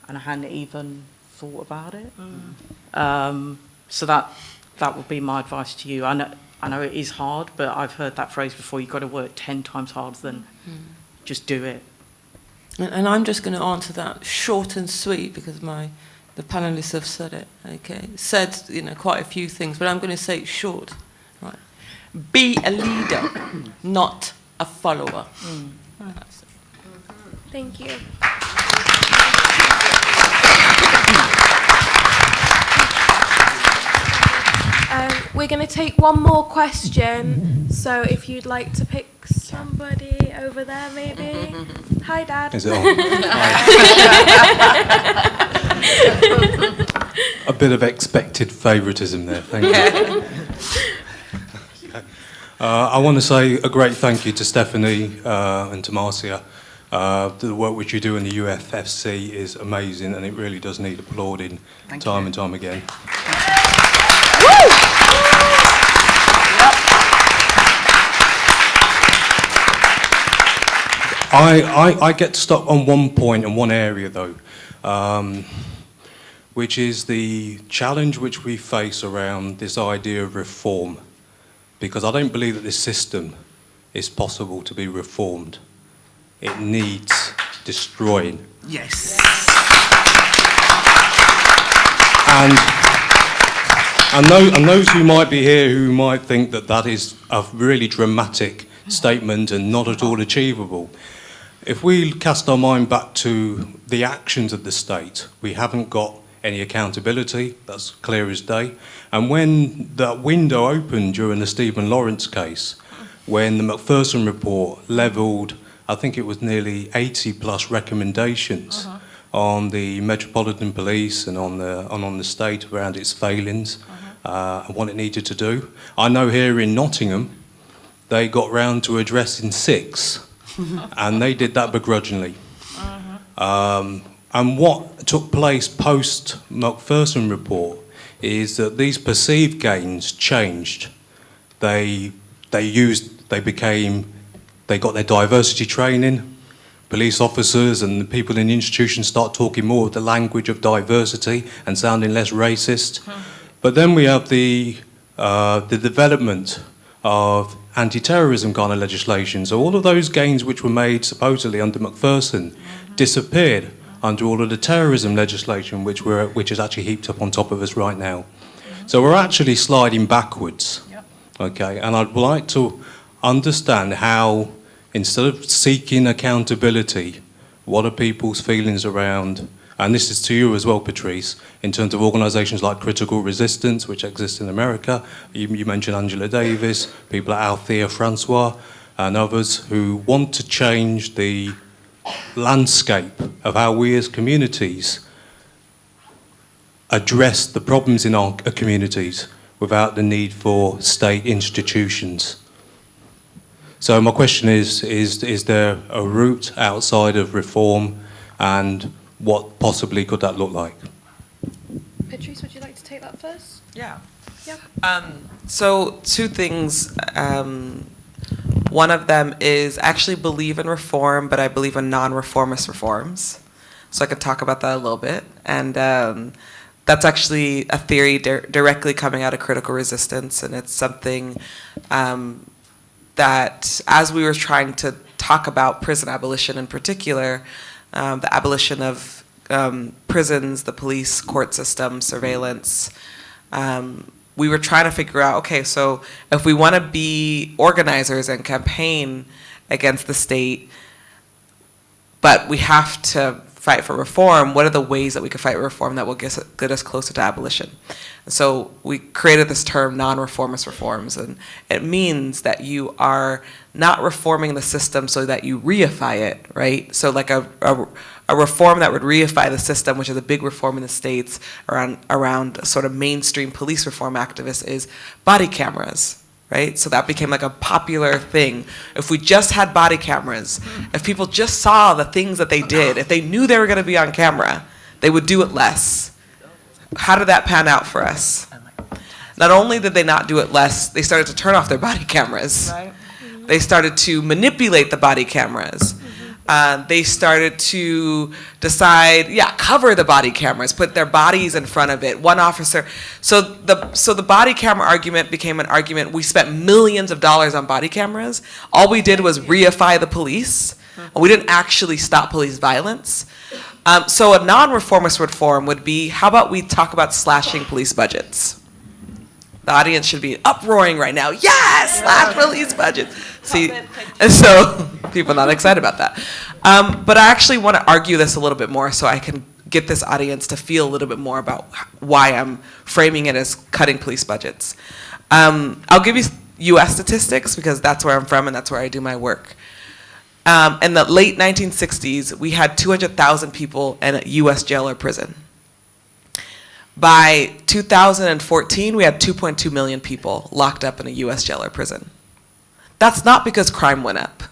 And I hadn't even thought about it. So that would be my advice to you. I know it is hard, but I've heard that phrase before. You've got to work 10 times harder than just do it. And I'm just going to answer that short and sweet because the panelists have said it. Okay, said quite a few things, but I'm going to say it short. Right, be a leader, not a follower. That's it. Thank you. We're going to take one more question. So if you'd like to pick somebody over there, maybe. Hi, Dad. Is it on? A bit of expected favouritism there, thank you. I want to say a great thank you to Stephanie and to Marcia. The work which you do in the UFFC is amazing, and it really does need applauding time and time again. I get stuck on one point and one area though, which is the challenge which we face around this idea of reform, because I don't believe that this system is possible to be reformed. It needs destroying. Yes. And those who might be here who might think that that is a really dramatic statement and not at all achievable. If we cast our mind back to the actions of the state, we haven't got any accountability, that's clear as day. And when that window opened during the Stephen Lawrence case, when the Macpherson report levelled, I think it was nearly 80 plus recommendations on the Metropolitan Police and on the state around its failings and what it needed to do. I know here in Nottingham, they got round to addressing 6. And they did that begrudgingly. And what took place post Macpherson report is that these perceived gains changed. They got their diversity training. Police officers and the people in the institution start talking more of the language of diversity and sounding less racist. But then we have the development of anti-terrorism kind of legislation. So all of those gains which were made supposedly under Macpherson disappeared under all of the terrorism legislation which is actually heaped up on top of us right now. So we're actually sliding backwards. Okay, and I'd like to understand how, instead of seeking accountability, what are people's feelings around, and this is to you as well, Patrisse, in terms of organisations like Critical Resistance, which exist in America. You mentioned Angela Davis, people like Althea Francois, and others who want to change the landscape of how we as communities address the problems in our communities without the need for state institutions. So my question is there a route outside of reform, and what possibly could that look like? Patrisse, would you like to take that first? Yeah. Yep. So 2 things. One of them is I actually believe in reform, but I believe in non-reformist reforms. So I could talk about that a little bit. And that's actually a theory directly coming out of Critical Resistance, and it's something that as we were trying to talk about prison abolition in particular, the abolition of prisons, the police, court system, surveillance, we were trying to figure out, okay, so if we want to be organizers and campaign against the state, but we have to fight for reform, what are the ways that we could fight for reform that will get us closer to abolition? And so we created this term, non-reformist reforms, and it means that you are not reforming the system so that you reify it, right? So like a reform that would reify the system, which is a big reform in the States around sort of mainstream police reform activists, is body cameras, right? So that became like a popular thing. If we just had body cameras, if people just saw the things that they did, if they knew they were going to be on camera, they would do it less. How did that pan out for us? Not only did they not do it less, they started to turn off their body cameras. Right. They started to manipulate the body cameras. They started to decide, cover the body cameras, put their bodies in front of it. One officer, so the body camera argument became an argument. We spent millions of dollars on body cameras. All we did was reify the police. We didn't actually stop police violence. So a non-reformist reform would be, how about we talk about slashing police budgets? The audience should be uproaring right now. Yes, slash police budgets. See, and so people are not excited about that. But I actually want to argue this a little bit more so I can get this audience to feel a little bit more about why I'm framing it as cutting police budgets. I'll give you US statistics because that's where I'm from and that's where I do my work. In the late 1960s, we had 200,000 people in a US jail or prison. By 2014, we had 2.2 million people locked up in a US jail or prison. That's not because crime went up.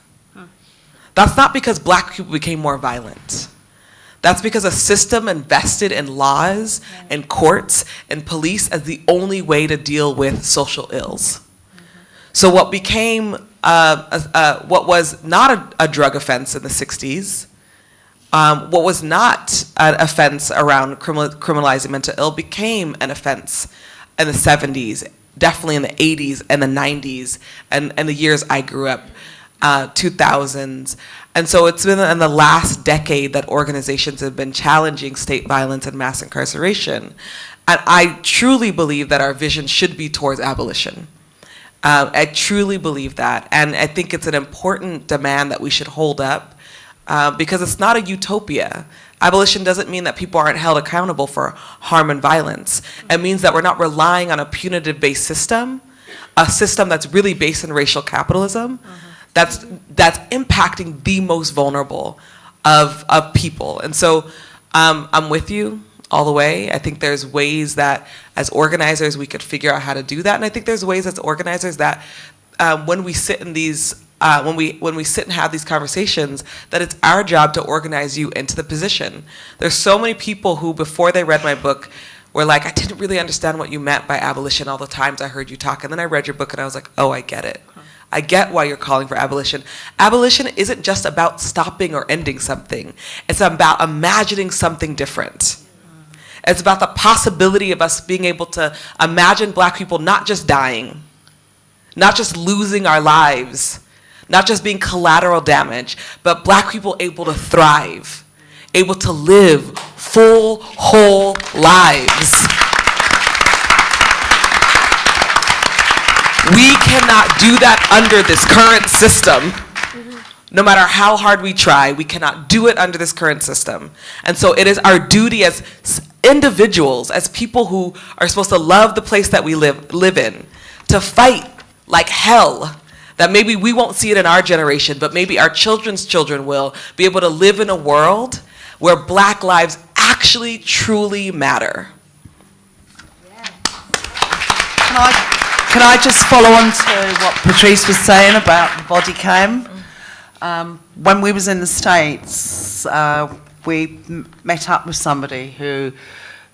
That's not because black people became more violent. That's because a system invested in laws and courts and police as the only way to deal with social ills. So what became, what was not a drug offense in the 60s, what was not an offense around criminalizing mental ill became an offense in the 70s, definitely in the 80s and the 90s, and the years I grew up, 2000s. And so it's been in the last decade that organizations have been challenging state violence and mass incarceration. And I truly believe that our vision should be towards abolition. I truly believe that. And I think it's an important demand that we should hold up. Because it's not a utopia. Abolition doesn't mean that people aren't held accountable for harm and violence. It means that we're not relying on a punitive-based system, a system that's really based in racial capitalism, that's impacting the most vulnerable of people. And so I'm with you all the way. I think there's ways that as organizers we could figure out how to do that. And I think there's ways as organizers that when we sit in these when we sit and have these conversations, that it's our job to organize you into the position. There's so many people who, before they read my book, were like, I didn't really understand what you meant by abolition all the times I heard you talk. And then I read your book and I was like, oh, I get it. I get why you're calling for abolition. Abolition isn't just about stopping or ending something. It's about imagining something different. It's about the possibility of us being able to imagine black people not just dying, not just losing our lives, not just being collateral damage, but black people able to thrive, able to live full, whole lives. We cannot do that under this current system. No matter how hard we try, we cannot do it under this current system. And so it is our duty as individuals, as people who are supposed to love the place that we live in, to fight like hell. That maybe we won't see it in our generation, but maybe our children's children will be able to live in a world where black lives actually truly matter. Can I just follow on to what Patrisse was saying about the body cam? When we was in the States, we met up with somebody who,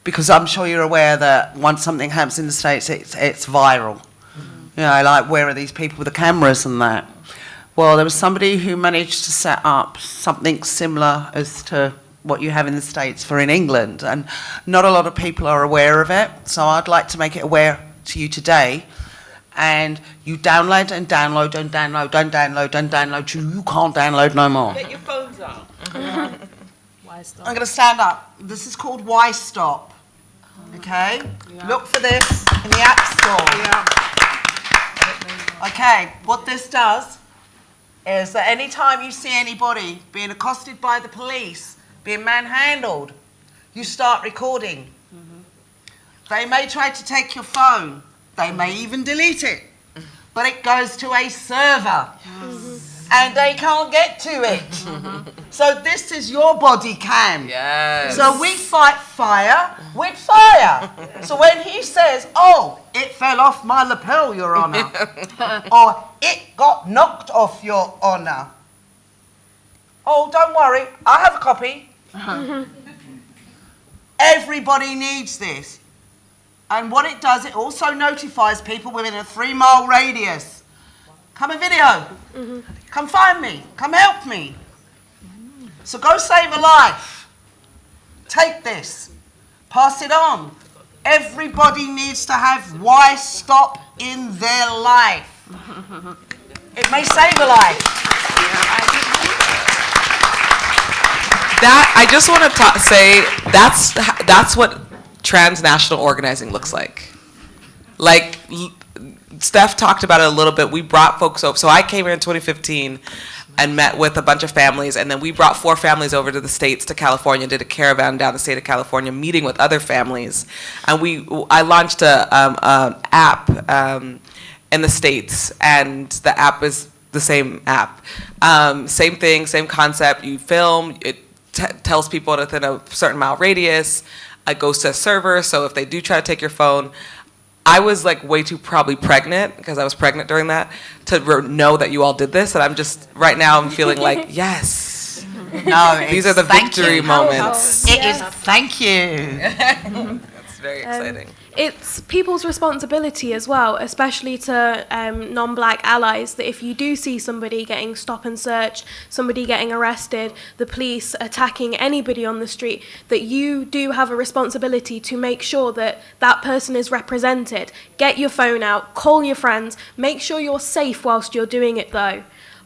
because I'm sure you're aware that once something happens in the States, it's viral. You know, like, where are these people with the cameras and that? Well, there was somebody who managed to set up something similar as to what you have in the States for in England, and not a lot of people are aware of it, so I'd like to make it aware to you today. And you download and download and download and download and download till you can't download no more. Get your phones out. I'm going to stand up. This is called Why Stop. Okay? Yeah. Look for this in the App Store. Yeah. Okay, what this does is that any time you see anybody being accosted by the police, being manhandled, you start recording. They may try to take your phone. They may even delete it. But it goes to a server. and they can't get to it. So this is your body cam. Yes. So we fight fire with fire. So when he says, oh, it fell off my lapel, Your Honour, or it got knocked off, Your Honour. Oh, don't worry, I have a copy. Everybody needs this. And what it does, it also notifies people within a 3-mile radius. Come and video. Come find me. Come help me. So go save a life. Take this. Pass it on. Everybody needs to have why stop in their life. It may save a life. That I just want to say that's what transnational organizing looks like. Like Steph talked about it a little bit. We brought folks over. So I came here in 2015 and met with a bunch of families, and then we brought 4 families over to the States, to California, did a caravan down the state of California, meeting with other families, and I launched an app in the States, and the app is the same app, same thing, same concept. You film it. Tells people within a certain mile radius. It goes to a server, so if they do try to take your phone, I was like way too probably pregnant, because I was pregnant during that, to know that you all did this, and I'm just, right now I'm feeling like, yes. No, These are the victory moments. It is thank you. That's very exciting. It's people's responsibility as well, especially to non-black allies, that if you do see somebody getting stop and searched, somebody getting arrested, the police attacking anybody on the street, that you do have a responsibility to make sure that that person is represented. Get your phone out, call your friends, make sure you're safe whilst you're doing it though.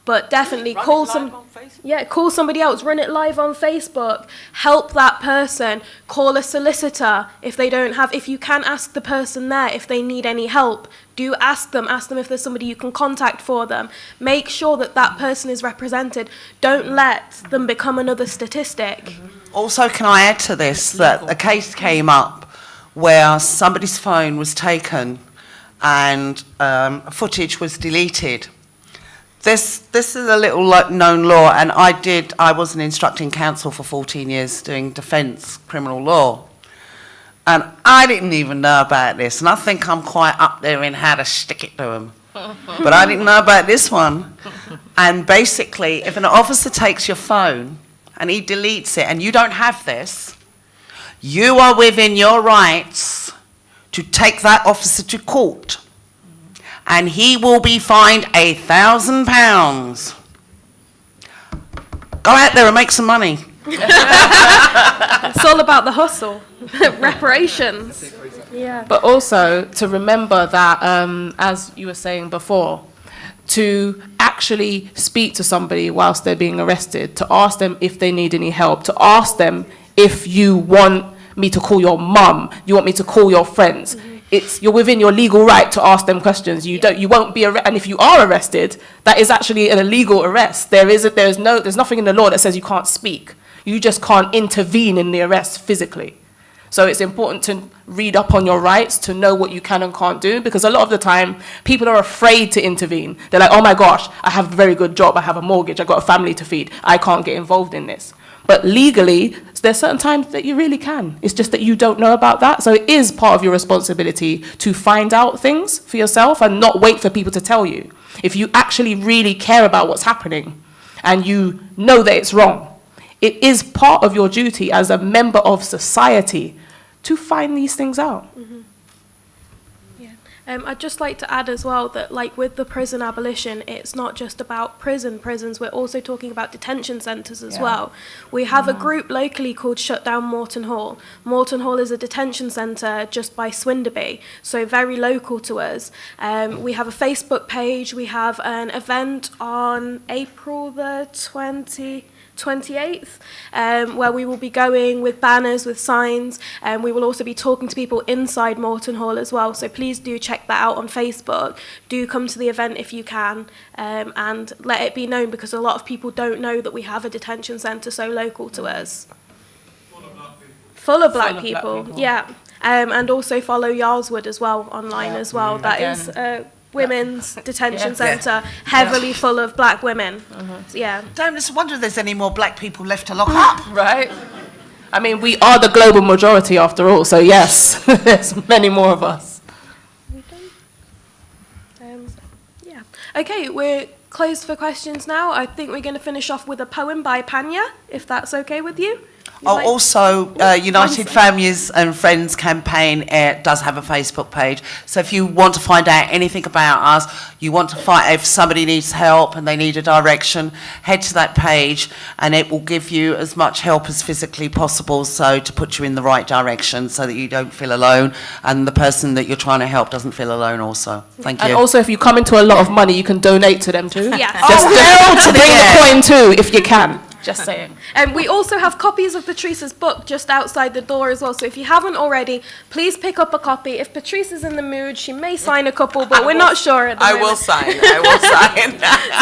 But definitely call somebody else, run it live on Facebook, help that person, call a solicitor if you can ask the person there if they need any help, do ask them if there's somebody you can contact for them. Make sure that that person is represented. Don't let them become another statistic. Also, can I add to this that a case came up where somebody's phone was taken and footage was deleted. This is a little known law, and I was an instructing counsel for 14 years doing defence criminal law. And I didn't even know about this, and I think I'm quite up there in how to stick it to them. But I didn't know about this one. And basically, if an officer takes your phone and he deletes it, and you don't have this, you are within your rights to take that officer to court. And he will be fined £1,000. Go out there and make some money. It's all about the hustle, reparations. Yeah. But also to remember that, as you were saying before, to actually speak to somebody whilst they're being arrested, to ask them if they need any help, to ask them if you want me to call your mum, you want me to call your friends. You're within your legal right to ask them questions. You won't be and if you are arrested, that is actually an illegal arrest. There's nothing in the law that says you can't speak. You just can't intervene in the arrest physically. So it's important to read up on your rights, to know what you can and can't do, because a lot of the time people are afraid to intervene. They're like, oh my gosh, I have a very good job, I have a mortgage, I've got a family to feed, I can't get involved in this. But legally, there's certain times that you really can. It's just that you don't know about that. So it is part of your responsibility to find out things for yourself and not wait for people to tell you. If you actually really care about what's happening and you know that it's wrong, it is part of your duty as a member of society to find these things out. Mm-hmm. I'd just like to add as well that, like with the prison abolition, it's not just about prisons. We're also talking about detention centres as well. We have a group locally called Shut Down Moreton Hall. Moreton Hall is a detention centre just by Swinderby, so very local to us. We have a Facebook page. We have an event on April the 28th, where we will be going with banners, with signs, and we will also be talking to people inside Moreton Hall as well. So please do check that out on Facebook. Do come to the event if you can, and let it be known, because a lot of people don't know that we have a detention centre so local to us. Full of black people. Yeah. And also follow Yarlswood as well online as well. That is a women's detention centre, heavily full of black women. So, yeah. Don't just wonder if there's any more black people left to lock up. Right? I mean, we are the global majority after all, so yes, there's many more of us. Yeah. Okay, we're closed for questions now. I think we're going to finish off with a poem by Panya, if that's okay with you. Also, United Families and Friends campaign does have a Facebook page. So if you want to find out anything about us, you want to find if somebody needs help and they need a direction, head to that page and it will give you as much help as physically possible, so to put you in the right direction so that you don't feel alone and the person that you're trying to help doesn't feel alone also. Thank you. And also, if you come into a lot of money, you can donate to them too. Yes. Just bring the coin too, if you can. Just saying. We also have copies of Patrisse's book just outside the door as well. So if you haven't already, please pick up a copy. If Patrisse is in the mood, she may sign a couple, but we're not sure at the moment. I will sign.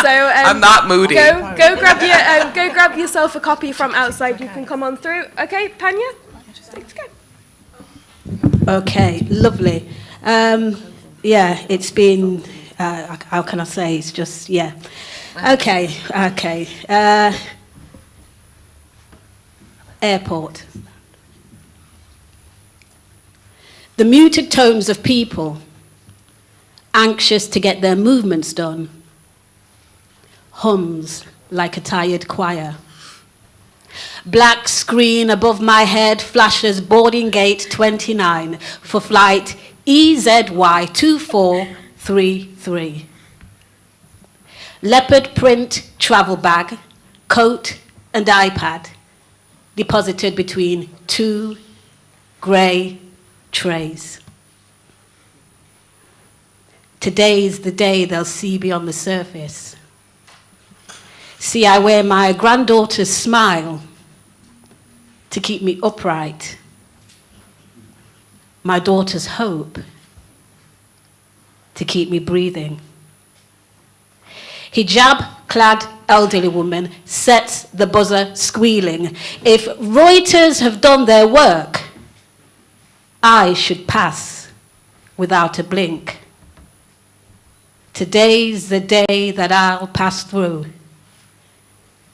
So I'm not moody. Go grab yourself a copy from outside. You can come on through. Okay, Panya, let's go. Okay, lovely. Yeah, it's been. How can I say? It's just yeah. Okay. Airport. The muted tones of people, anxious to get their movements done, hums like a tired choir. Black screen above my head flashes boarding gate 29 for flight EZY2433. Leopard print travel bag, coat and iPad deposited between two grey trays. Today's the day they'll see beyond the surface. See, I wear my granddaughter's smile to keep me upright, my daughter's hope to keep me breathing. Hijab-clad elderly woman sets the buzzer squealing. If Reuters have done their work, I should pass without a blink. Today's the day that I'll pass through.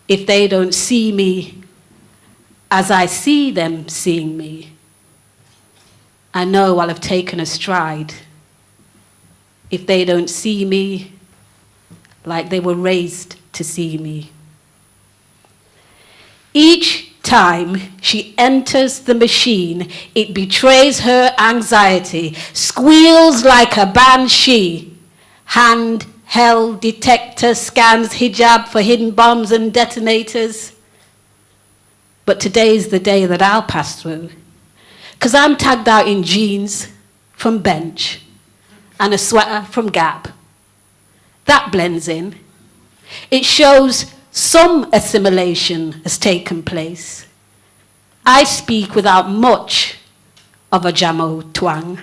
If they don't see me as I see them seeing me, I know I'll have taken a stride. If they don't see me like they were raised to see me. Each time she enters the machine, it betrays her anxiety, squeals like a banshee. Handheld detector scans hijab for hidden bombs and detonators. But today's the day that I'll pass through, because I'm tagged out in jeans from Bench and a sweater from Gap. That blends in. It shows some assimilation has taken place. I speak without much of a Jamo twang.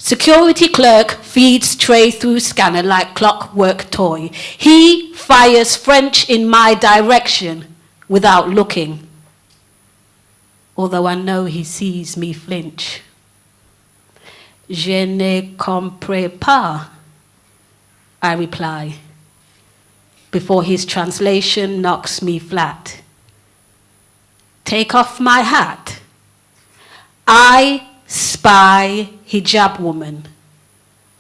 Security clerk feeds tray through scanner like clockwork toy. He fires French in my direction without looking, although I know he sees me flinch. Je ne comprends pas, I reply, before his translation knocks me flat. Take off my hat. I spy hijab woman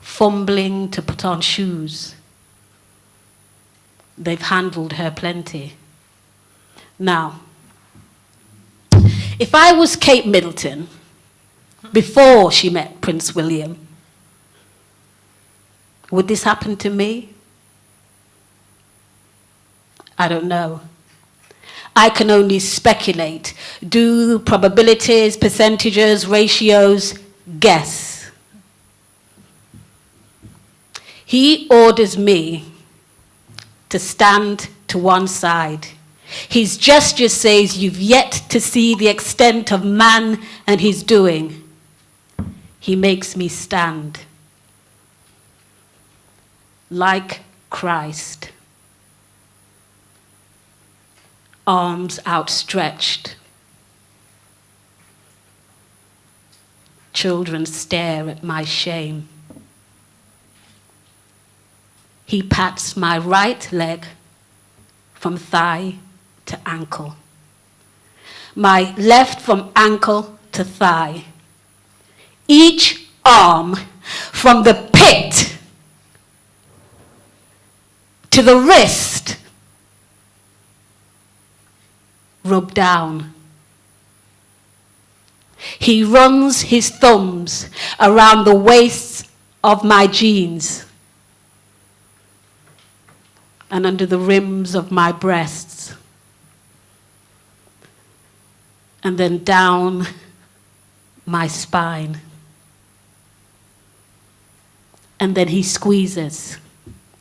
fumbling to put on shoes. They've handled her plenty. Now, if I was Kate Middleton before she met Prince William, would this happen to me? I don't know. I can only speculate, do probabilities, percentages, ratios, guess. He orders me to stand to one side. His gesture says you've yet to see the extent of man and his doing. He makes me stand like Christ, arms outstretched. Children stare at my shame. He pats my right leg from thigh to ankle, my left from ankle to thigh, each arm from the pit to the wrist, rub down. He runs his thumbs around the waists of my jeans and under the rims of my breasts, and then down my spine. And then he squeezes.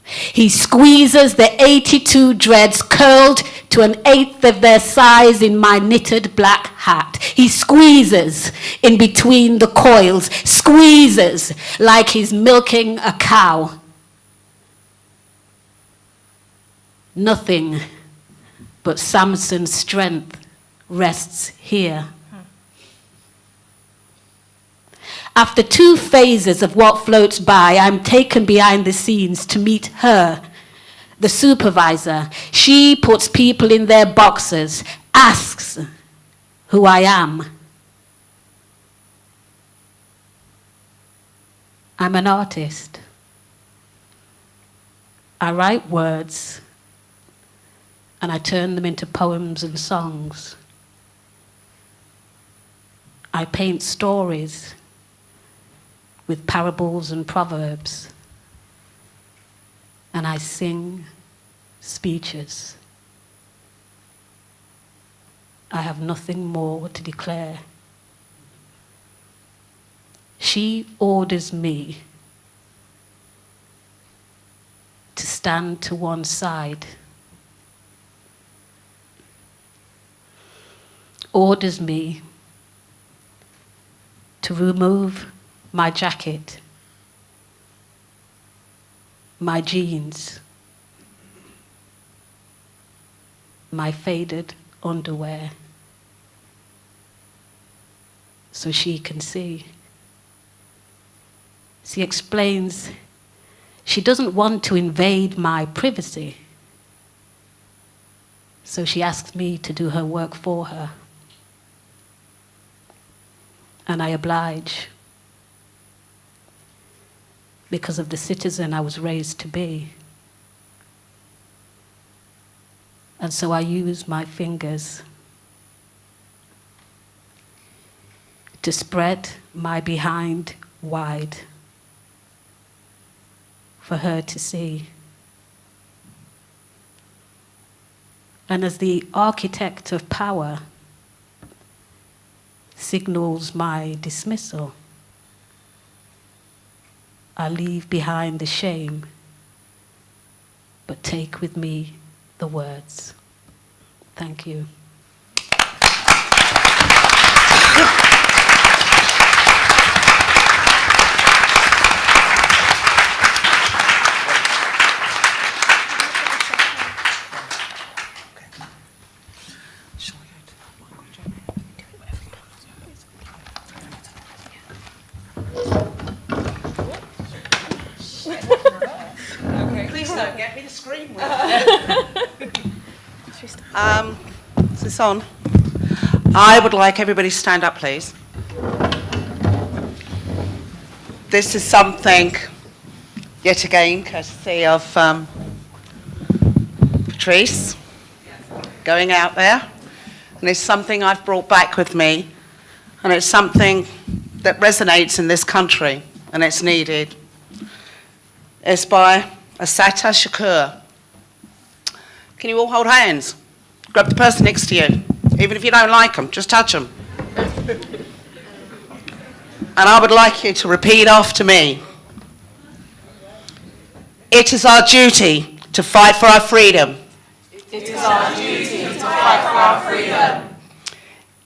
He squeezes the 82 dreads curled to 1/8 of their size in my knitted black hat. He squeezes in between the coils, squeezes like he's milking a cow. Nothing but Samson's strength rests here. After 2 phases of what floats by, I'm taken behind the scenes to meet her, the supervisor. She puts people in their boxes, asks who I am. I'm an artist. I write words and I turn them into poems and songs. I paint stories with parables and proverbs, and I sing speeches. I have nothing more to declare. She orders me to stand to one side, orders me to remove my jacket, my jeans, my faded underwear, so she can see. She explains she doesn't want to invade my privacy, so she asks me to do her work for her. And I oblige, because of the citizen I was raised to be. And so I use my fingers to spread my behind wide for her to see. And as the architect of power signals my dismissal, I leave behind the shame, but take with me the words. Thank you. Please don't get me to scream with. Is this on? I would like everybody to stand up, please. This is something, yet again, courtesy of Patrisse, going out there. And it's something I've brought back with me. And it's something that resonates in this country, and it's needed. It's by Assata Shakur. Can you all hold hands? Grab the person next to you. Even if you don't like them, just touch them. And I would like you to repeat after me. It is our duty to fight for our freedom. It is our duty to fight for our freedom.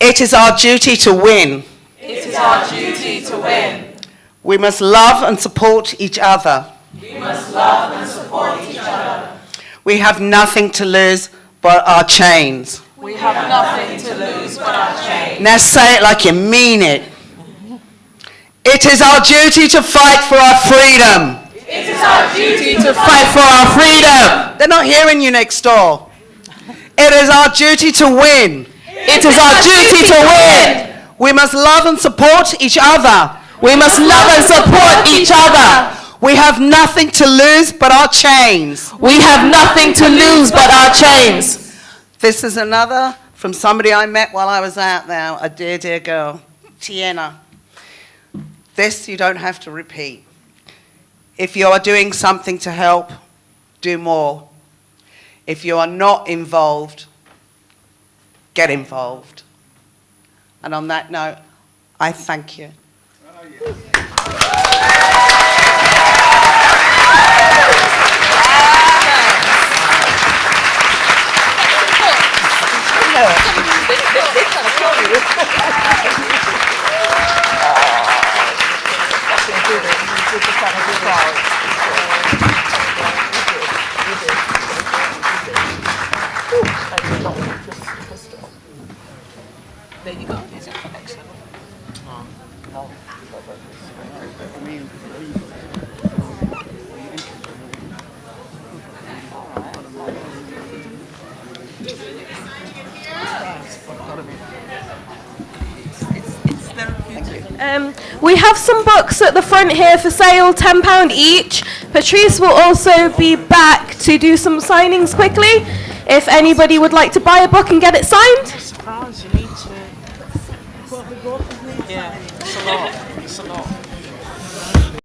It is our duty to win. It is our duty to win. We must love and support each other. We must love and support each other. We have nothing to lose but our chains. We have nothing to lose but our chains. Now say it like you mean it. It is our duty to fight for our freedom. It It is our duty to fight for our freedom. They're not hearing you next door. It is our duty to win. It is our duty to win. We must love and support each other. We must love and support each other. We have nothing to lose but our chains. We have nothing to lose but our chains. This is another from somebody I met while I was out there, a dear, dear girl, Tiena. This you don't have to repeat. If you are doing something to help, do more. If you are not involved, get involved. And on that note, I thank you. There you go. We have some books at the front here for sale, £10 each. Patrisse will also be back to do some signings quickly. If anybody would like to buy a book and get it signed. You need to. Yeah, it's a lot. It's a lot.